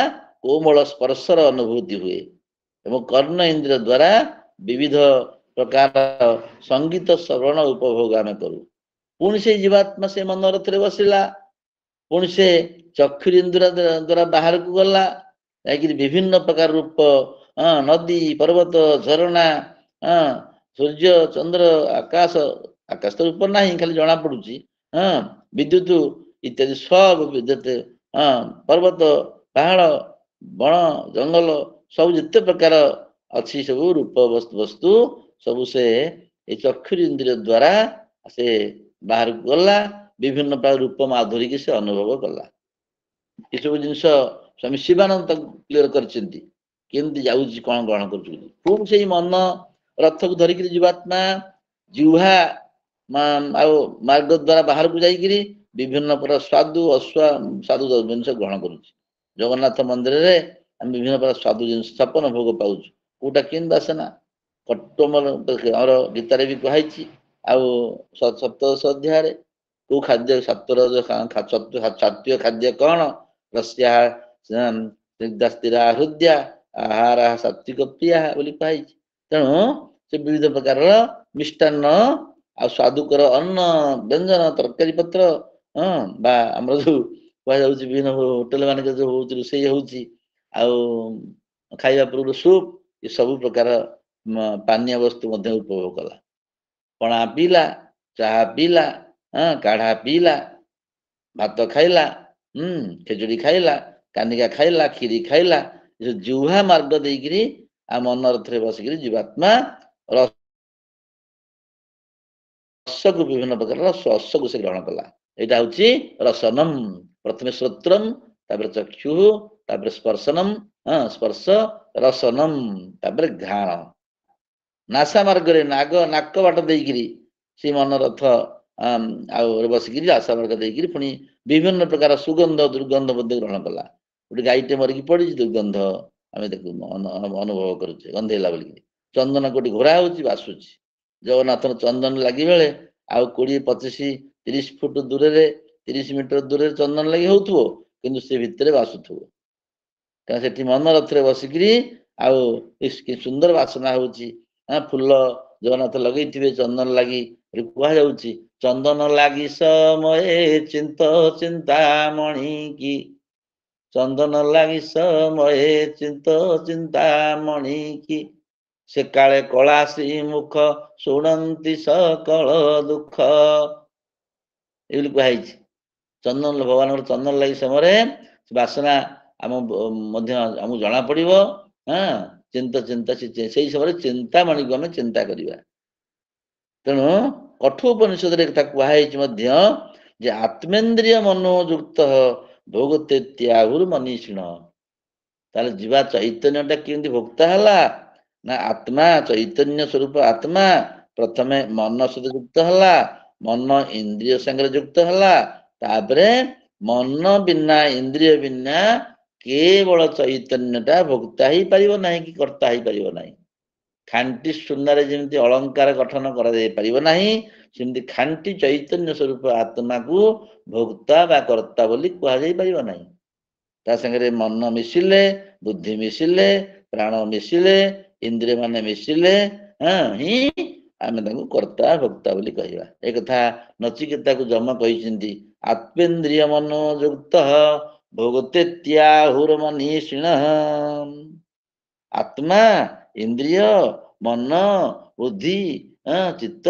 କୋମଳ ସ୍ପର୍ଶର ଅନୁଭୂତି ହୁଏ ଏବଂ କର୍ଣ୍ଣ ଇନ୍ଦ୍ରିୟ ଦ୍ୱାରା ବିବିଧ ପ୍ରକାର ସଙ୍ଗୀତ ଶ୍ରବଣ ଉପଭୋଗ ଆମେ କରୁ। ପୁଣି ସେଇ ଜୀବାତ୍ମା ସେ ମନ ରଥରେ ବସିଲା, ପୁଣି ସେ ଚକ୍ଷୁରେନ୍ଦ୍ରିୟ ଦ୍ୱାରା ବାହାରକୁ ଗଲା, ଯାଇକିରି ବିଭିନ୍ନ ପ୍ରକାର ରୂପ, ନଦୀ ପର୍ବତ ଝରଣା, ସୂର୍ଯ୍ୟ ଚନ୍ଦ୍ର ଆକାଶ ତ ରୂପ ନାହିଁ, ଖାଲି ଜଣା ପଡୁଛି, ବିଦ୍ୟୁତ ଇତ୍ୟାଦି ସବୁ ଯେତେ ପର୍ବତ ପାହାଡ ବଣ ଜଙ୍ଗଲ ସବୁ ଯେତେ ପ୍ରକାର ଅଛି, ସବୁ ରୂପ ବସ୍ତୁ ସବୁ ସେ ଏଇ ଚକ୍ଷୁରେନ୍ଦ୍ରିୟ ଦ୍ୱାରା ସେ ବାହାରକୁ ଗଲା, ବିଭିନ୍ନ ପ୍ରକାର ରୂପ ମାଧୁରୀକି ସେ ଅନୁଭବ କଲା। ଏସବୁ ଜିନିଷ ସ୍ୱାମୀ ଶିବାନନ୍ଦ ତାକୁ କ୍ଲିୟର କରିଛନ୍ତି, କେମିତି ଯାଉଛି କଣ ଗ୍ରହଣ କରୁଛି। ପୁଣି ସେଇ ମନ ରଥକୁ ଧରିକିରି ଜୀବାତ୍ମା ଜିହ୍ୱା ଆଉ ମାର୍ଗ ଦ୍ୱାରା ବାହାରକୁ ଯାଇକିରି ବିଭିନ୍ନ ପ୍ରକାର ସ୍ୱାଦୁ ଜିନିଷ ଗ୍ରହଣ କରୁଛି। ଜଗନ୍ନାଥ ମନ୍ଦିରରେ ଆମେ ବିଭିନ୍ନ ପ୍ରକାର ସ୍ୱାଦୁ ଜିନିଷ ଛପନ ଭୋଗ ପାଉଛୁ। କୋଉଟା କେମିତି ବାସନା, ଆମର ଗୀତାରେ ବି କୁହାଯାଇଛି। ଆଉ ସପ୍ତଦଶ ଅଧ୍ୟାୟରେ କୋଉ ଖାଦ୍ୟ ସାତ୍ୱିକ ଖାଦ୍ୟ କଣ, ରସ୍ୟା ସ୍ଥିରା ହୃଦ୍ୟା ଆହାର ସାତ୍ୱିକ ପ୍ରିୟା ବୋଲି କୁହାଯାଇଛି। ତେଣୁ ସେ ବିବିଧ ପ୍ରକାରର ମିଷ୍ଟାନ୍ନ ଆଉ ସ୍ୱାଦୁକର ଅନ୍ନ ବ୍ୟଞ୍ଜନ ତରକାରୀ ପତ୍ର, ବା ଆମର ଯୋଉ କୁହାଯାଉଛି ବିଭିନ୍ନ ହୋଟେଲ ମାନଙ୍କରେ ଯୋଉ ହଉଛି ରୋଷେଇ ହଉଛି, ଆଉ ଖାଇବା ପୂର୍ବରୁ ସୁପ୍, ଏ ସବୁ ପ୍ରକାର ପାନୀୟ ବସ୍ତୁ ମଧ୍ୟ ଉପଭୋଗ କଲା। ପଣା ପିଇଲା, ଚାହା ପିଇଲା, କାଢା ପିଇଲା, ଭାତ ଖାଇଲା, ଖେଚୁଡି ଖାଇଲା, କାନିକା ଖାଇଲା, କ୍ଷୀରି ଖାଇଲା। ଜିହ୍ୱା ମାର୍ଗ ଦେଇକିରି ଆଉ ମନ ରଥରେ ବସିକିରି ଜୀବାତ୍ମା ରସକୁ ବିଭିନ୍ନ ପ୍ରକାର ରସକୁ ସେ ଗ୍ରହଣ କଲା। ଏଇଟା ହଉଛି ରସନମ୍। ପ୍ରଥମେ ଶ୍ରୋତ୍ରମ୍, ତାପରେ ଚକ୍ଷୁ, ତାପରେ ସ୍ପର୍ଶନମ୍, ସ୍ପର୍ଶ ରସନମ୍, ତାପରେ ଘ୍ରାଣ। ନାସା ମାର୍ଗରେ ନାକ ବାଟ ଦେଇକିରି ସେ ମନ ରଥ ଆଉ ବସିକିରି ନାସା ମାର୍ଗ ଦେଇକିରି ପୁଣି ବିଭିନ୍ନ ପ୍ରକାର ସୁଗନ୍ଧ ଦୁର୍ଗନ୍ଧ ମଧ୍ୟ ଗ୍ରହଣ କଲା। ଗୋଟେ ଗାଈଟେ ମରିକି ପଡିଛି, ଦୁର୍ଗନ୍ଧ ଆମେ ତାକୁ ଅନୁଭବ କରୁଛେ, ଗନ୍ଧେଇଲା ବୋଲିକିରି। ଚନ୍ଦନ କୋଉଠି ଘୋରା ହଉଛି, ବାସୁଛି। ଜଗନ୍ନାଥଙ୍କ ଚନ୍ଦନ ଲାଗି ବେଳେ ଆଉ 20-25-30 ଫୁଟ ଦୂରରେ, 30 ମିଟର ଦୂରରେ ଚନ୍ଦନ ଲାଗି ହଉଥିବ, କିନ୍ତୁ ସେ ଭିତରେ ବାସୁଥିବ। କାରଣ ସେଠି ମନ ରଥରେ ବସିକିରି ଆଉ କି ସୁନ୍ଦର ବାସନା ହଉଛି, ଫୁଲ ଜଗନ୍ନାଥ ଲଗେଇଥିବେ ଚନ୍ଦନ ଲାଗି କୁହାଯାଉଛି ଚନ୍ଦନ ଲାଗି ସମୟେ ଚିନ୍ତ ଚିନ୍ତାମଣି କି ଚନ୍ଦନ ଲାଗି ସମୟେ ଚିନ୍ତ ଚିନ୍ତାମଣି କି ସେ କାଳେ କଳା ଶ୍ରୀମୁଖ ଶୁଣନ୍ତି ସକଳ ଦୁଃଖ ଏଭଳି କୁହାଯାଇଛି। ଚନ୍ଦନ ଭଗବାନଙ୍କର ଚନ୍ଦନ ଲାଗି ସମୟରେ ବାସନା ଆମ ମଧ୍ୟ ଆମକୁ ଜଣା ପଡିବ। ଚିନ୍ତା ଚିନ୍ତା ସେଇ ସମୟରେ ଚିନ୍ତାମଣିକୁ ଆମେ ଚିନ୍ତା କରିବା। ତେଣୁ କଠୋପନିଷଦରେ କଥା କୁହାଯାଇଛି ମଧ୍ୟ ଯେ ଆତ୍ମେନ୍ଦ୍ରିୟ ମନୋଯୁକ୍ତ ଭୋଗତେ ତ୍ୟାହୁର ମନୀଷିଣ। ତାହେଲେ ଯିବା ଚୈତନ୍ୟଟା କେମିତି ଭୋକ୍ତା ହେଲା ନା ଆତ୍ମା ଚୈତନ୍ୟ ସ୍ୱରୂପ ଆତ୍ମା ପ୍ରଥମେ ମନ ସହିତ ଯୁକ୍ତ ହେଲା, ମନ ଇନ୍ଦ୍ରିୟ ସାଙ୍ଗରେ ଯୁକ୍ତ ହେଲା, ତାପରେ ମନ ବିନା ଇନ୍ଦ୍ରିୟ ବିନା କେବଳ ଚୈତନ୍ୟଟା ଭୋକ୍ତା ହେଇପାରିବ ନାହିଁ କି କର୍ତ୍ତା ହେଇପାରିବ ନାହିଁ। ଖାଣ୍ଟି ସୁନାରେ ଯେମିତି ଅଳଙ୍କାର ଗଠନ କରାଯାଇ ପାରିବ ନାହିଁ, ସେମିତି ଖାଣ୍ଟି ଚୈତନ୍ୟ ସ୍ୱରୂପ ଆତ୍ମାକୁ ଭୋକ୍ତା ବା କର୍ତ୍ତା ବୋଲି କୁହାଯାଇ ପାରିବ ନାହିଁ। ତା ସାଙ୍ଗରେ ମନ ମିଶିଲେ, ବୁଦ୍ଧି ମିଶିଲେ, ପ୍ରାଣ ମିଶିଲେ, ଇନ୍ଦ୍ରିୟ ମାନେ ମିଶିଲେ ହିଁ ଆମେ ତାଙ୍କୁ କର୍ତ୍ତା ଭୋକ୍ତା ବୋଲି କହିବା। ଏ କଥା ନଚିକେତାକୁ ଯମ କହିଛନ୍ତି ଆତ୍ମେନ୍ଦ୍ରିୟ ମନୋଯୁକ୍ତ ଭୋଗତେ ତ୍ୟାହୁର ମନୀଷିଣ। ଆତ୍ମା ଇନ୍ଦ୍ରିୟ ମନ ବୁଦ୍ଧି ଚିତ୍ତ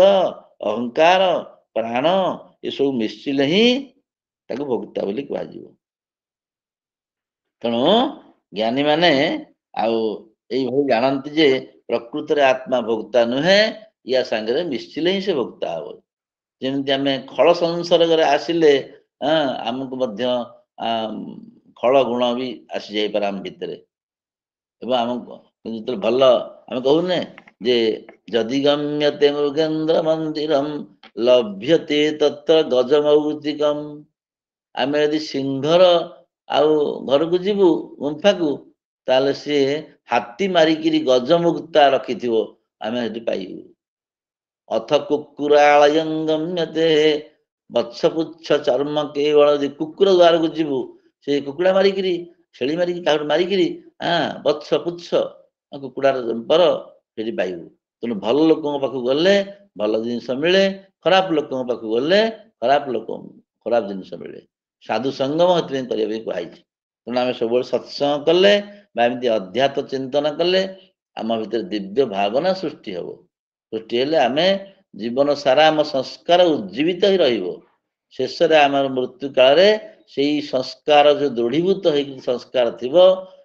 ଅହଙ୍କାର ପ୍ରାଣ ଏସବୁ ମିଶିଲେ ହିଁ ତାକୁ ଭୋକ୍ତା ବୋଲି କୁହାଯିବ। ତେଣୁ ଜ୍ଞାନୀ ମାନେ ଆଉ ଏଇଭଳି ଜାଣନ୍ତି ଯେ ପ୍ରକୃତରେ ଆତ୍ମା ଭୋକ୍ତା ନୁହେଁ, ୟା ସାଙ୍ଗରେ ମିଶିଲେ ହିଁ ସେ ଭୋକ୍ତା ହବ। ଯେମିତି ଆମେ ଖଳ ସଂସର୍ଗରେ ଆସିଲେ ଆମକୁ ମଧ୍ୟ ଖଳ ଗୁଣ ବି ଆସିଯାଇପାରେ ଆମ ଭିତରେ। ଏବଂ ଆମକୁ ଯେତେବେଳେ ଭଲ ଆମେ କହୁନେ ଯେ ଯଦି ଗମ୍ୟତେ ମୃଗେନ୍ଦ୍ର ମନ୍ଦିରମ୍ ଲଭ୍ୟତେ ତତ୍ର ଗଜମୌକ୍ତିକମ୍। ଆମେ ଯଦି ସିଂହର ଆଉ ଘରକୁ ଯିବୁ ଗୁମ୍ଫାକୁ, ତାହେଲେ ସିଏ ହାତୀ ମାରିକିରି ଗଜମୁକ୍ତା ରଖିଥିବ ଆମେ ସେଠି ପାଇବୁ। ଅଥ କୁକୁରାଳୟଂ ଗମ୍ୟତେ ବତ୍ସପୁଚ୍ଛ ଚର୍ମ କେବଳ। ଯଦି କୁକୁର ଦ୍ୱାରକୁ ଯିବୁ, ସେ କୁକୁଡ଼ା ମାରିକିରି ଛେଳି ମାରିକି କାହାଠୁ ମାରିକିରି ବତ୍ସ ପୁଚ୍ଛ କୁକୁଡ଼ାର ପର ସେଠି ପାଇବୁ। ତେଣୁ ଭଲ ଲୋକଙ୍କ ପାଖକୁ ଗଲେ ଭଲ ଜିନିଷ ମିଳେ, ଖରାପ ଲୋକଙ୍କ ପାଖକୁ ଗଲେ ଖରାପ ଜିନିଷ ମିଳେ। ସାଧୁ ସଙ୍ଗମ ସେଥିପାଇଁ କରିବା ପାଇଁ କୁହାଯାଇଛି। ତେଣୁ ଆମେ ସବୁବେଳେ ସତ୍ସଙ୍ଗ କଲେ ବା ଏମିତି ଅଧ୍ୟାତ୍ମ ଚିନ୍ତନ କଲେ ଆମ ଭିତରେ ଦିବ୍ୟ ଭାବନା ସୃଷ୍ଟି ହବ। ସୃଷ୍ଟି ହେଲେ ଆମେ ଜୀବନ ସାରା ଆମ ସଂସ୍କାର ଉଜ୍ଜୀବିତ ହିଁ ରହିବ। ଶେଷରେ ଆମର ମୃତ୍ୟୁ କାଳରେ ସେଇ ସଂସ୍କାର ଯୋଉ ଦୃଢୀଭୂତ ହେଇକି ସଂସ୍କାର ଥିବ,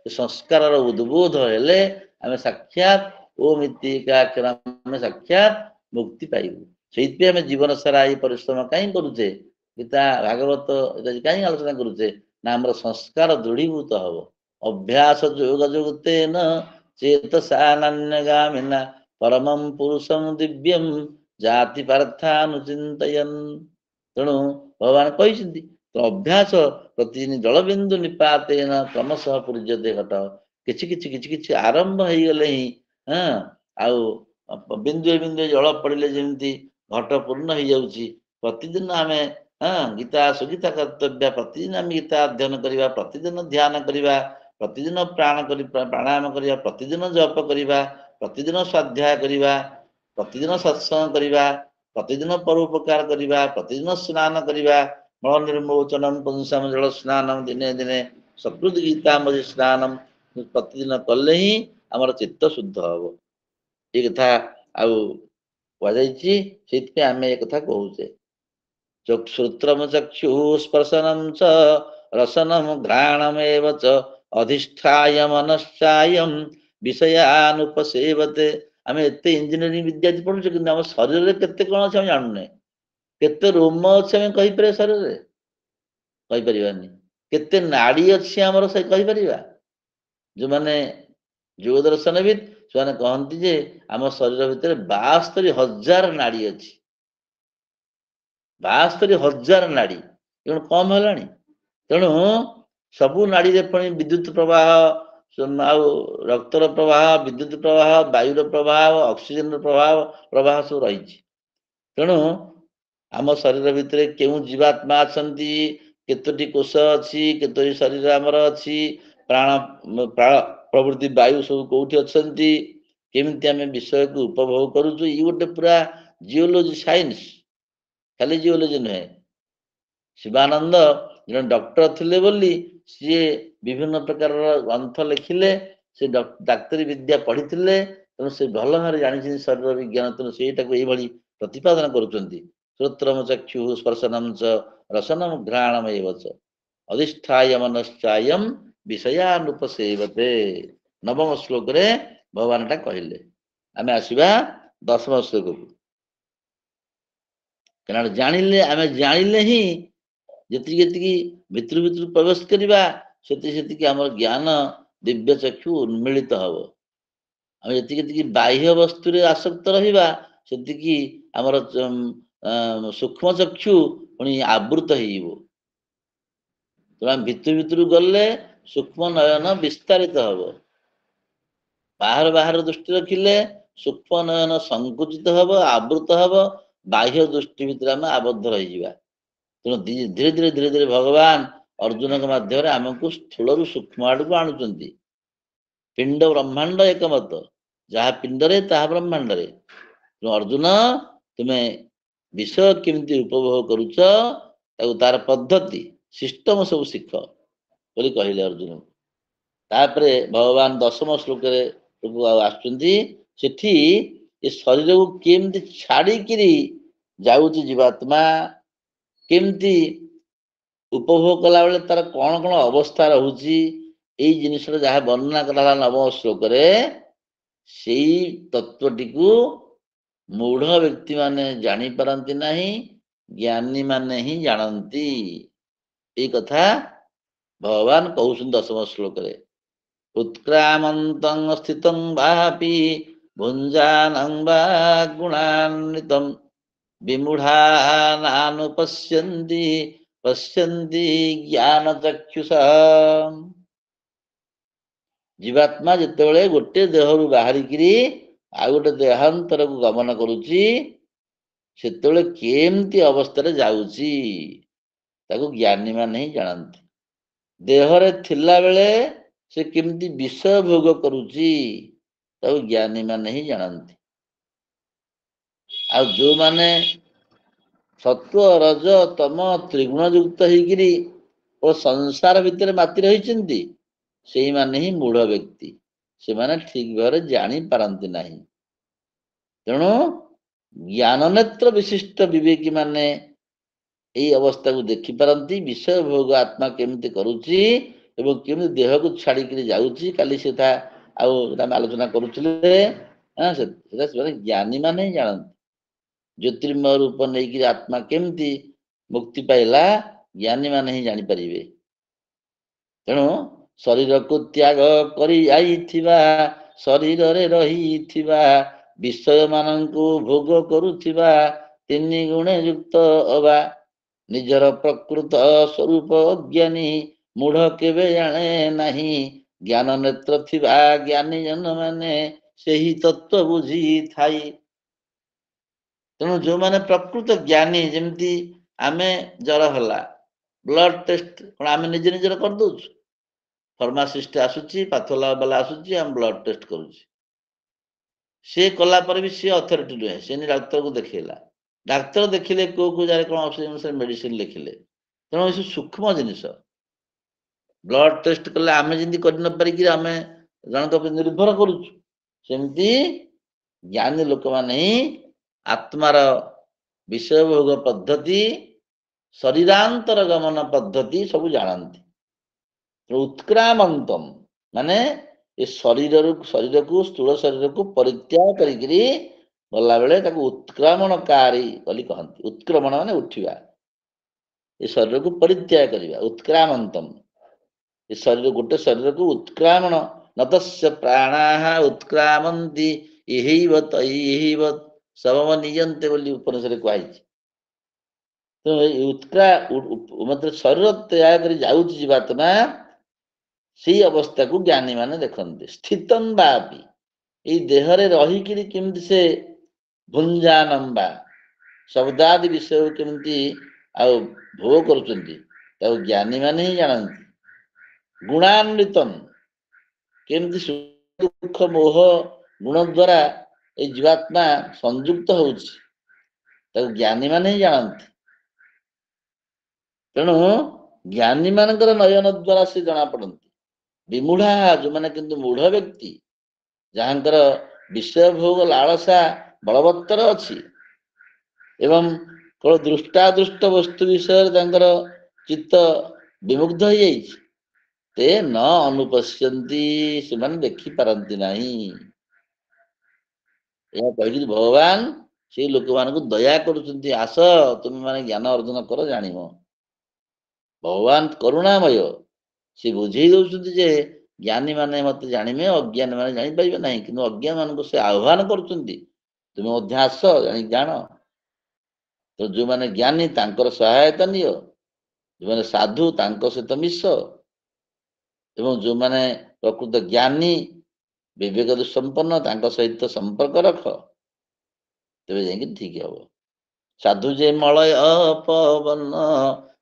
ସେ ସଂସ୍କାରର ଉଦ୍ବୋଧ ହେଲେ ଆମେ ସାକ୍ଷାତ ଆମେ ସାକ୍ଷାତ ମୁକ୍ତି ପାଇବୁ। ସେଇଥିପାଇଁ ଆମେ ଜୀବନ ସାରା ଏଇ ପରିଶ୍ରମ କାହିଁ କରୁଛେ, ଗୀତା ଭାଗବତ କାହିଁ ଆଲୋଚନା କରୁଛେ ନା ଆମର ସଂସ୍କାର ଦୃଢୀଭୂତ ହବ। ଅଭ୍ୟାସ ଯୋଗ ଯୁକ୍ତେନ ଚେତସା ନାନ୍ୟଗାମିନା ପରମଂ ପୁରୁଷଂ ଦିବ୍ୟଂ ଜାତି ପାର୍ଥାନୁଚିନ୍ତୟନ୍। ତେଣୁ ଭଗବାନ କହିଛନ୍ତି ଅଭ୍ୟାସ ପ୍ରତିଦିନ ଜଳବିନ୍ଦୁ ନିପାତେନ କ୍ରମଶଃ ପୂଜ୍ୟତେ ଘଟ। କିଛି କିଛି କିଛି କିଛି ଆରମ୍ଭ ହେଇଗଲେ ହିଁ ଆଉ ବିନ୍ଦୁଏ ବିନ୍ଦୁଏ ଜଳ ପଡିଲେ ଯେମିତି ଘଟ ପୂର୍ଣ୍ଣ ହେଇଯାଉଛି। ପ୍ରତିଦିନ ଆମେ ଗୀତା ସୁଗୀତା କର୍ତ୍ତବ୍ୟ, ପ୍ରତିଦିନ ଆମେ ଗୀତା ଅଧ୍ୟୟନ କରିବା, ପ୍ରତିଦିନ ଧ୍ୟାନ କରିବା, ପ୍ରତିଦିନ ପ୍ରାଣାୟାମ କରିବା, ପ୍ରତିଦିନ ଜପ କରିବା, ପ୍ରତିଦିନ ସ୍ୱାଧ୍ୟାୟ କରିବା, ପ୍ରତିଦିନ ସତ୍ସଙ୍ଗ କରିବା, ପ୍ରତିଦିନ ପରୋପକାର କରିବା, ପ୍ରତିଦିନ ସ୍ନାନ କରିବା। ମଳ ନିର୍ମୋଚନମ ପୁଂସାମ ଜଳ ସ୍ନାନମ ଦିନେ ଦିନେ ସକୃତ ଗୀତା ମଝି ସ୍ନାନମ। ପ୍ରତିଦିନ କଲେ ହିଁ ଆମର ଚିତ୍ତ ଶୁଦ୍ଧ ହବ। ଏ କଥା ଆଉ କୁହାଯାଇଛି, ସେଇଥିପାଇଁ ଆମେ ଏ କଥା କହୁଛେ। ଶ୍ରୋତ୍ରମ ଚକ୍ଷୁ ସ୍ପର୍ଶନମ ଚ ରସନମ ଘ୍ରାଣମେବ ଚ ଅଧିଷ୍ଠାୟ ମନଶ୍ଚାୟମ୍ ବିଷୟାନୁପସେବତେ। ଆମେ ଏତେ ଇଞ୍ଜିନିୟରିଂ ବିଦ୍ୟାର୍ଥୀ ପଢୁଛେ, କିନ୍ତୁ ଆମ ଶରୀରରେ କେତେ କଣ ଅଛି ଆମେ ଜାଣୁନେ। କେତେ ରୋମ ଅଛି ଆମେ କହିପାରିବା ଶରୀରରେ? କହିପାରିବାନି। କେତେ ନାଡି ଅଛି ଆମର ସେ କହିପାରିବା? ଯୋଉମାନେ ଯୋଗ ଦର୍ଶନବିଦ ସେମାନେ କହନ୍ତି ଯେ ଆମ ଶରୀର ଭିତରେ 72,000 ନାଡି ଅଛି। 72,000 ନାଡି କଣ କମ ହେଲାଣି? ତେଣୁ ସବୁ ନାଡିରେ ପୁଣି ବିଦ୍ୟୁତ ପ୍ରବାହ, ଆଉ ରକ୍ତର ପ୍ରବାହ, ବିଦ୍ୟୁତ ପ୍ରବାହ, ବାୟୁର ପ୍ରବାହ, ଅକ୍ସିଜେନର ପ୍ରବାହ ସବୁ ରହିଛି। ତେଣୁ ଆମ ଶରୀର ଭିତରେ କେଉଁ ଜୀବାତ୍ମା ଅଛନ୍ତି, କେତୋଟି କୋଷ ଅଛି, କେତୋଟି ଶରୀର ଆମର ଅଛି, ପ୍ରାଣ ପ୍ରଭୃତି ବାୟୁ ସବୁ କୋଉଠି ଅଛନ୍ତି, केमिति आमे विषय को उपभोग करूछु ई गोटे पूरा जियोलॉजी साइंस खाली जियोलॉजी नुहे शिवानंद जन डॉक्टर थिले बोली सी विभिन्न प्रकार ग्रंथ लिखिले से डाक्तरी विद्या पढ़िथिले तेणु से भल भाव जानी शरीर विज्ञान तेणु सेटा को एभली प्रतिपादन करुचंती श्रोत्रम चक्षु स्पर्शनम च रसनम घ्राणम एव च अधिष्ठाय मनश्चायम विषयानुपसेवते नवम श्लोक रे भगवान टा कहले आमे आसीबा दशम श्लोक को कारण जानिले आमे जानिले ही जति जति भितर भितर प्रवेश करिबा सेति सेति हमर ज्ञान दिव्य चक्षु उन्मिलित हबो हम जति जति बाह्य वस्तु रे आसक्त रहिबा सेति हमर सूक्ष्म चक्षु पुनी आवृत हेइबो तो हम भितर भितर गले सूक्ष्म नयन विस्तारित हबो बाहर बाहर दृष्टि रखिले सूक्ष्म नयन संकुचित हबो आवृत हबो बाह्य दृष्टि भितर हम आबद्ध रहि जिबा तेणु धीरे धीरे धीरे धीरे भगवान अर्जुन के माध्यम आमको स्थूल रु सूक्ष्म आड़ को आणुचंती पिंड ब्रह्मांड एकमत जहाँ पिंड रे ताहा ब्रह्मांड रे अर्जुन तुम्हें विषय केमती उपभोग करुच तार पद्धति सिस्टम सब शिख बोली कहले अर्जुन तापरे भगवान दशम श्लोक रे आसुचंती सेठी ये शरीर को केमती छाड़ी किरी जाउची जीवात्मा केमती उपभोग कला बेले तार कौन कौन अवस्था रहुची एई जिनिसटा जहाँ वर्णना कला नवम श्लोक रे सेई तत्वटी को मूढ़ व्यक्ति माने जानी पारंती नहीं ज्ञानी माने ही जानती ये कथा भगवान कहउछन दशम श्लोक रे उत्क्रामन्तं स्थितं वापि भुञ्जानं वा गुणान्वितं विमूढानानुपश्यन्ति पश्यन्ति ज्ञानचक्षुषा जीवात्मा जितेबले गोटे देह रु बाहरिकी आ गोटे देहांतर को गमन करुची सेतेबले केमती अवस्था जाउची ताको ज्ञानी माने ही जानती देहरे थिला बेले से केमती विषय भोग करुची ताको ज्ञानी माने ही जानती आ जो माने सत्व रज तम त्रिगुण युक्त होइकिरी और संसार भितर माति रहिचंती सेही माने ही मूढ़ व्यक्ति से माने ठीक भाव जानी पारंती नहीं तेणु ज्ञान नेत्र विशिष्ट विवेकी माने यही अवस्था को देखि पारंती विषय भोग आत्मा केमती करुची एवं केमती देह को छाड़ी जाउची काली सेथा आलोचना करुथिले ज्ञानी माने जानती ज्योतिर्मय रूप नहीं आत्मा केमती मुक्ति पाइला ज्ञानी माने ही जानी परिबे तेणु शरीर को त्याग करी आइथिबा शरीर रे रहिथिबा विषय मानंकु भोग करुथिबा तीन गुणे युक्त अबा निजर प्रकृत स्वरूप अज्ञानी मूढ़ केबे जाने नहीं ज्ञान नेत्र थिबा ज्ञानी जन माने सेही तत्व बुझी थाई तेणु जो माने प्रकृत ज्ञानी जमती आमे जर हला ब्लड टेस्ट कौन आमे निजे निजर कर दउछु फार्मासिस्ट आसुची पाथोला वाला आसुची हम ब्लड टेस्ट करूची से कला पर भी से अथॉरिटी नुहे से डाक्तर को देखेला डाक्तर देखिले को जारे कौन ऑप्शन मेडिसिन लिखिले तेणु ये सूक्ष्म जिनिस ब्लड टेस्ट कले आमे जिंदी कर न पारिकी आमे जनक पर निर्भर करूछु सेमती ज्ञानी लोक माने आत्मार विषय भोग पद्धति शरीरांतर गमन पद्धति सब जानती उत्क्रामंतम माने ये शरीर को स्थूल शरीर को परित्याग करिकरी गला बेले ताको उत्क्रमणकारी बोली कहंती उत्क्रमण माने उठिबा ये शरीर को परित्याग करिबा उत्क्रामंतम ये शरीर गोटे शरीर को उत्क्रामण नतस्य प्राणाः उत्क्रामन्ति यहीवत सबम नियंते बोली उपनिषद कहै तो उत्क्रा मतलब शरीर त्याग करी जाउची जीवात्मा सी अवस्था को ज्ञानी माने देखते स्थितम बापी ये देह रे रही किरी केमती से भुंजानम बा शब्दादि विषय केमती आ भोग करुचंती ताऊ ज्ञानी माने ही जानती गुणान्वितम केमती दुख मोह गुण द्वारा ये जीवात्मा संयुक्त होउछि ताको ज्ञानी माने ही जानନ୍ତି। तेणु ज्ञानी मानकर नयन द्वारा से जना पड़ती। विमूढ़ा जो माने किंतु मूढ़ व्यक्ति जहाँकर विषय भोग लालसा बलवत्तर अछि एवं केवल दृष्टादृष्ट वस्तु विषय चित्त विमुग्ध हो जाइछि ते न अनुपश्यन्ति से माने देखि पारंती नहीं। यह कहि भगवान से लोक मानक दया करुचंती आस तुम माने ज्ञान अर्जन कर जानिम। भगवान करुणामय से बुझे दौरान जे ज्ञानी माने मत जानिमे अज्ञानी माने जानि पाइबे नहीं किंतु अज्ञानी मानक से आह्वान करुचंती तुम मध्य आस जानि जान। तो जो माने ज्ञानी तांकर सहायता नियो जो माने साधु तांको सहित मिश एवं जो माने प्रकृत ज्ञानी विवेक संपन्न तांको सहित संपर्क रख तेरे जाइए ठीक है। साधु जे मलय पवन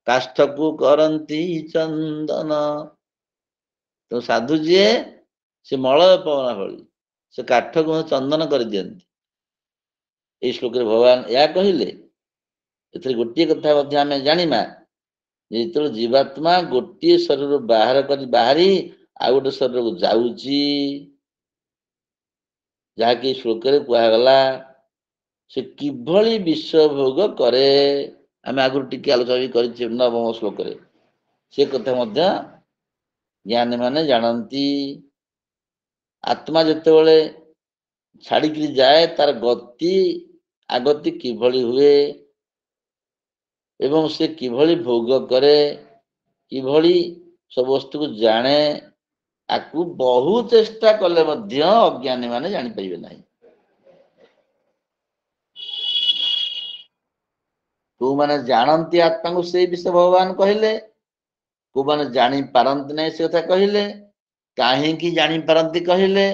काष्ठ को करंती चंदन तो साधु जी से मलय पवन भली से काठ को चंदन कर दियंती। श्लोक भगवान या कहले एथरे गोटे कथा आम जाना जो जीवात्मा गोटे शरीर बाहर कर बाहरी आ गोटे शरीर को जाऊची जहाँकि श्लोक कहगला से किभली विश्व भोग करे आम आगु टी आलोचना भी कर नवम श्लोक से कथा ज्ञानी माने जानती। आत्मा जितेबले छाड़ी जाए तार गति आगति किभली हुए एवं से किभली भोग करे किभली सब वस्तु को जाने आकु बहु चेष्टा कले मध्य अज्ञानी माने जानि पाइबे नहीं। तू माने जानती आत्मा को से विषय भगवान कहले को माने जानी पारंती नहीं से कथा कहले काहेकि जानी पारंती कहले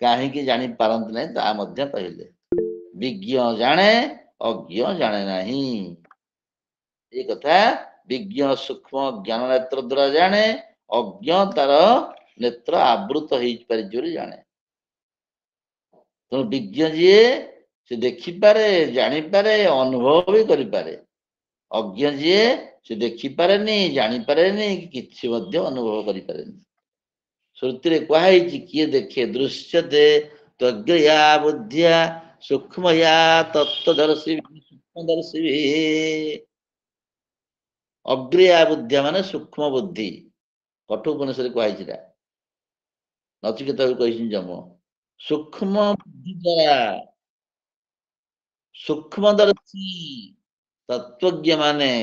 काहेकि जानी पारंती नहीं ता मध्य कहले विज्ञ जाने अज्ञ जाने नहीं। ये कथा विज्ञ सूक्ष्म ज्ञान नेत्र द्वारा जाने अज्ञ तार नेत्र आवृत हो जाने। तो विज्ञ जी से देखिपारे जानिपारे अनुभव भी करिपारे अज्ञ जी से देखिपारे नहीं जानिपारे नहीं किसी अनुभव करिपारे। श्रुति रे कहाई किए देखे दृश्यते त्वज्ञया बुद्धिया सूक्ष्मया तत्वदर्शी सूक्ष्मदर्शी अग्रिया बुद्धिया माने सूक्ष्म बुद्धि कठोपनिषद कहाई नचिकेता कही जम सूक्ष्म बुद्धि द्वारा सूक्ष्मदर्शी तत्वज्ञ माने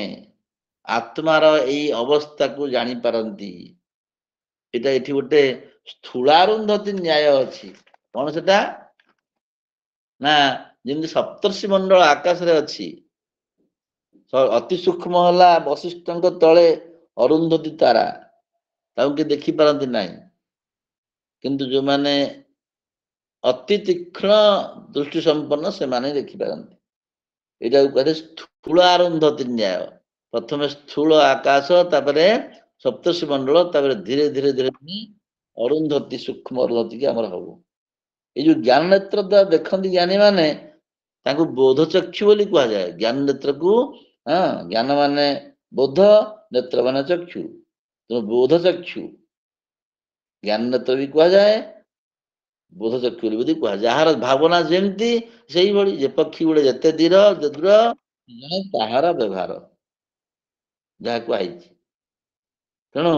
आत्मार यही अवस्था को जानी पारंती। एटा एठी गोटे स्थूलारुंधति न्याय अछि कौन सेटा ना जेमि सप्तर्षि मंडल आकाश रे अछि अति सूक्ष्म हला वशिष्ठଙ୍କ तळे अरुंधति तारा ताऊ के देखि पारंती नाही किंतु जो माने अति तीक्ष्ण दृष्टि संपन्न से माने देखि पारंती। एटा कहते स्थूलारुंधति न्याय प्रथम स्थूल आकाश तापरे सप्तर्षि मंडल तापरे धीरे धीरे धीरे अरुंधति सूक्ष्म अरुंधति के हमर हबो। ये जो ज्ञान नेत्र द्वारा देखती ज्ञानी माने ताको बोध चक्षु बोली कहा जाए। ज्ञान नेत्र को हाँ ज्ञान माने बोध नेत्र माने चक्षु तो बोध चक्षु ज्ञान नेत्र भी कहा जाए बोध चक्षु बोली कहा जाए। जार भावना जेमती सेही भली जे पक्षी गुड़े जते दूर दूर ताहार व्यवहार जहाँ कहुई तेणु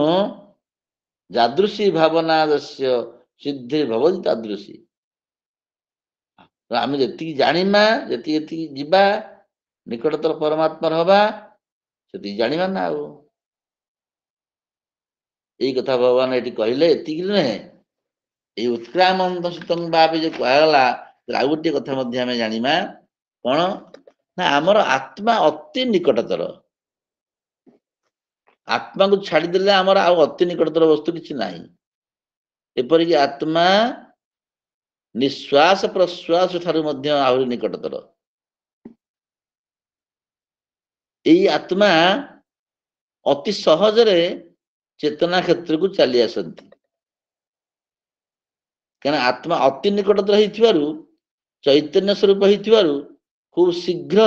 जादृशी भावना सिद्धि भवती तादृशी आम जी जाना जी जीवा निकटतर परमात्मा हवा से जाना ना यही कथा भगवान ये कहले एति नुहे ये उत्क्रामंत सुतंग भाव जो कहगला आ गोटे कथा जाना कौन ना आमर आत्मा अति निकटतर आत्मा को छाड़देले आमर अति निकटतर वस्तु किसी ना एपरिक आत्मा निश्वास प्रश्वास ठारू आहरी निकटतर यही आत्मा अति सहजरे चेतना क्षेत्र को चली आसती କାରଣ ଆତ୍ମା ଅତି ନିକଟତର ହେଇଥିବାରୁ ଚୈତନ୍ୟ ସ୍ୱରୂପ ହେଇଥିବାରୁ ଖୁବ୍ ଶୀଘ୍ର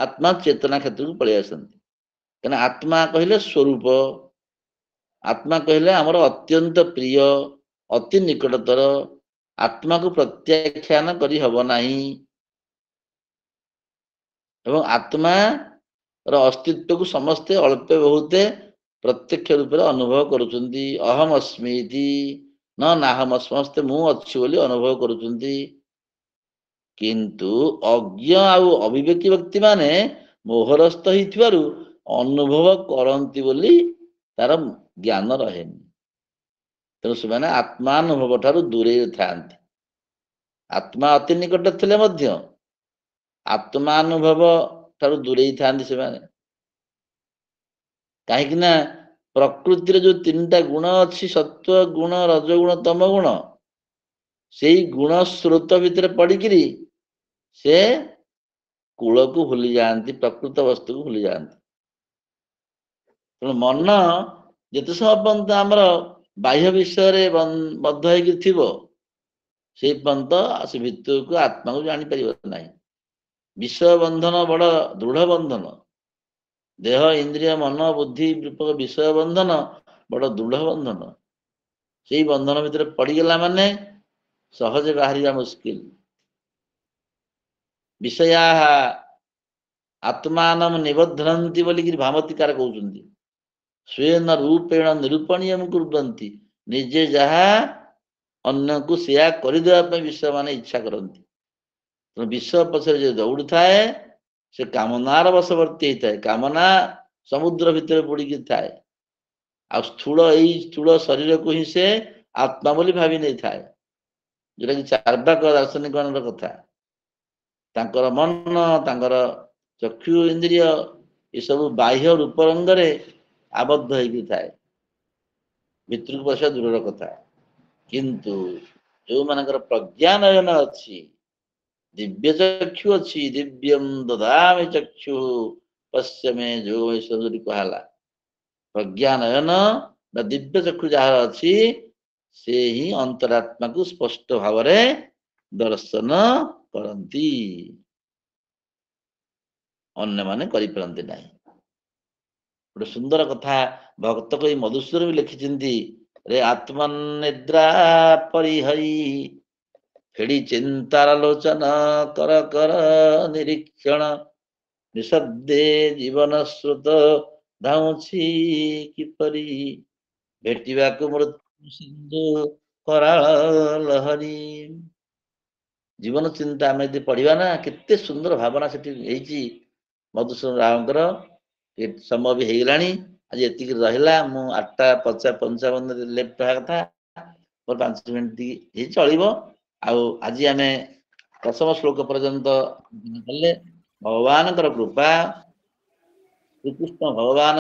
ଆତ୍ମା ଚେତନା କ୍ଷେତ୍ରକୁ ପଳେଇ ଆସନ୍ତି। କାରଣ ଆତ୍ମା କହିଲେ ସ୍ୱରୂପ, ଆତ୍ମା କହିଲେ ଆମର ଅତ୍ୟନ୍ତ ପ୍ରିୟ, ଅତି ନିକଟତର, ଆତ୍ମାକୁ ପ୍ରତ୍ୟାଖ୍ୟାନ କରି ହବ ନାହିଁ ଏବଂ ଆତ୍ମାର ଅସ୍ତିତ୍ୱକୁ ସମସ୍ତେ ଅଳ୍ପ ବହୁତେ ପ୍ରତ୍ୟକ୍ଷ ରୂପରେ ଅନୁଭବ କରୁଛନ୍ତି। ଅହମ ଅସ୍ମି ଇତି ନ ନାହମ, ସମସ୍ତେ ମୁଁ ଅଛି ବୋଲି ଅନୁଭବ କରୁଛନ୍ତି। କିନ୍ତୁ ଅଜ୍ଞ ଆଉ ଅବିବେକୀ ବ୍ୟକ୍ତି ମାନେ ମୋହରସ୍ତ ହେଇଥିବାରୁ ଅନୁଭବ କରନ୍ତି ବୋଲି ତାର ଜ୍ଞାନ ରହେନି। ତେଣୁ ସେମାନେ ଆତ୍ମାନୁଭବ ଠାରୁ ଦୂରେଇ ଥାନ୍ତି। ଆତ୍ମା ଅତି ନିକଟ ଥିଲେ ମଧ୍ୟ ଆତ୍ମାନୁଭବ ଠାରୁ ଦୂରେଇ ଥାନ୍ତି ସେମାନେ। କାହିଁକି ନା ପ୍ରକୃତିରେ ଯୋଉ ତିନିଟା ଗୁଣ ଅଛି, ସତ୍ଵ ଗୁଣ, ରଜଗୁଣ, ତମ ଗୁଣ, ସେଇ ଗୁଣ ସ୍ରୋତ ଭିତରେ ପଡିକିରି ସେ କୂଳକୁ ଭୁଲି ଯାଆନ୍ତି, ପ୍ରକୃତ ବସ୍ତୁକୁ ଭୁଲି ଯାଆନ୍ତି। ତେଣୁ ମନ ଯେତେ ସମୟ ପର୍ଯ୍ୟନ୍ତ ଆମର ବାହ୍ୟ ବିଷୟରେ ବଦ୍ଧ ହେଇକି ଥିବ, ସେଇ ପର୍ଯ୍ୟନ୍ତ ସେ ଭିତରକୁ ଆତ୍ମାକୁ ଜାଣିପାରିବ ନାହିଁ। ବିଷୟ ବନ୍ଧନ ବଡ ଦୃଢ ବନ୍ଧନ। ଦେହ, ଇନ୍ଦ୍ରିୟ, ମନ, ବୁଦ୍ଧି ରୂପକ ବିଷୟ ବନ୍ଧନ ବଡ ଦୃଢ ବନ୍ଧନ। ସେଇ ବନ୍ଧନ ଭିତରେ ପଡିଗଲା ମାନେ ସହଜେ ବାହାରିବା ମୁସ୍କିଲ। ବିଷୟା ଆତ୍ମାନମ ନିବଧ୍ରନ୍ତି ବୋଲିକିରି ଭାମତିକାର କହୁଛନ୍ତି। ସ୍ୱେନ ରୂପେଣ ନିରୂପଣୀୟମ କୁର୍ବନ୍ତି, ନିଜେ ଯାହା ଅନ୍ୟକୁ ସେୟା କରିଦେବା ପାଇଁ ବିଷୟ ମାନେ ଇଚ୍ଛା କରନ୍ତି। ତେଣୁ ବିଷୟ ପଛରେ ଯେ ଦୌଡୁଥାଏ ସେ କାମନାର ବଶବର୍ତ୍ତୀ ହେଇଥାଏ। କାମନା ସମୁଦ୍ର ଭିତରେ ବୁଡିକି ଥାଏ। ଆଉ ଏଇ ସ୍ଥୂଳ ଶରୀରକୁ ହିଁ ସେ ଆତ୍ମା ବୋଲି ଭାବି ନେଇଥାଏ, ଯୋଉଟା କି ଚାର୍ବାକ ଦାର୍ଶନିକ ମାନଙ୍କର କଥା। ତାଙ୍କର ମନ, ତାଙ୍କର ଚକ୍ଷୁ ଇନ୍ଦ୍ରିୟ ଏସବୁ ବାହ୍ୟ ରୂପରଙ୍ଗରେ ଆବଦ୍ଧ ହେଇକି ଥାଏ, ଭିତରକୁ ପଶିବା ଦୂରର କଥା। କିନ୍ତୁ ଯୋଉମାନଙ୍କର ପ୍ରଜ୍ଞାନୟନ ଅଛି, ଦିବ୍ୟ ଚକ୍ଷୁ ଅଛି, ଦିବ୍ୟମ ଦଦାମି ଚକ୍ଷୁ ପଶ୍ୟମେ ଯୋଗମେଶ୍ୱର କୁହାହେଲା। ପ୍ରଜ୍ଞାନୟନ ବା ଦିବ୍ୟ ଚକ୍ଷୁ ଯାହାର ଅଛି, ସେ ହିଁ ଅନ୍ତରାତ୍ମାକୁ ସ୍ପଷ୍ଟ ଭାବରେ ଦର୍ଶନ କରନ୍ତି, ଅନ୍ୟମାନେ କରିପାରନ୍ତି ନାହିଁ। ଗୋଟେ ସୁନ୍ଦର କଥା ଭକ୍ତ କହି ମଧୁସୂଦନ ବି ଲେଖିଛନ୍ତି। ରେ ଆତ୍ମନିଦ୍ରା ପରିହରି ଫେଡି ଚିନ୍ତାର ଲୋଚନ କର କର ନିରୀକ୍ଷଣ, ନିଃଶବ୍ଦେ ଜୀବନ ସ୍ରୋତ ଧାଉଁଛି କିପରି, ଭେଟିବାକୁ ମୃତ୍ୟୁ ସିନ୍ଧୁ କରାଳ ଲହରୀ। ଜୀବନ ଚିନ୍ତା ଆମେ ଯଦି ପଢିବା ନା, କେତେ ସୁନ୍ଦର ଭାବନା ସେଠି ହେଇଛି ମଧୁସୂଦନ ରାଓଙ୍କର। ସମୟ ବି ହେଇଗଲାଣି, ଆଜି ଏତିକି ରହିଲା। ମୁଁ 8:55 ଲେଫ୍ଟ ହେବା କଥା, ମୋର 5 ମିନିଟ ହେଇ ଚଳିବ। ଆଉ ଆଜି ଆମେ 10ମ ଶ୍ଲୋକ ପର୍ଯ୍ୟନ୍ତ କଲେ। ଭଗବାନଙ୍କର କୃପା, ଶ୍ରୀକୃଷ୍ଣ ଭଗବାନ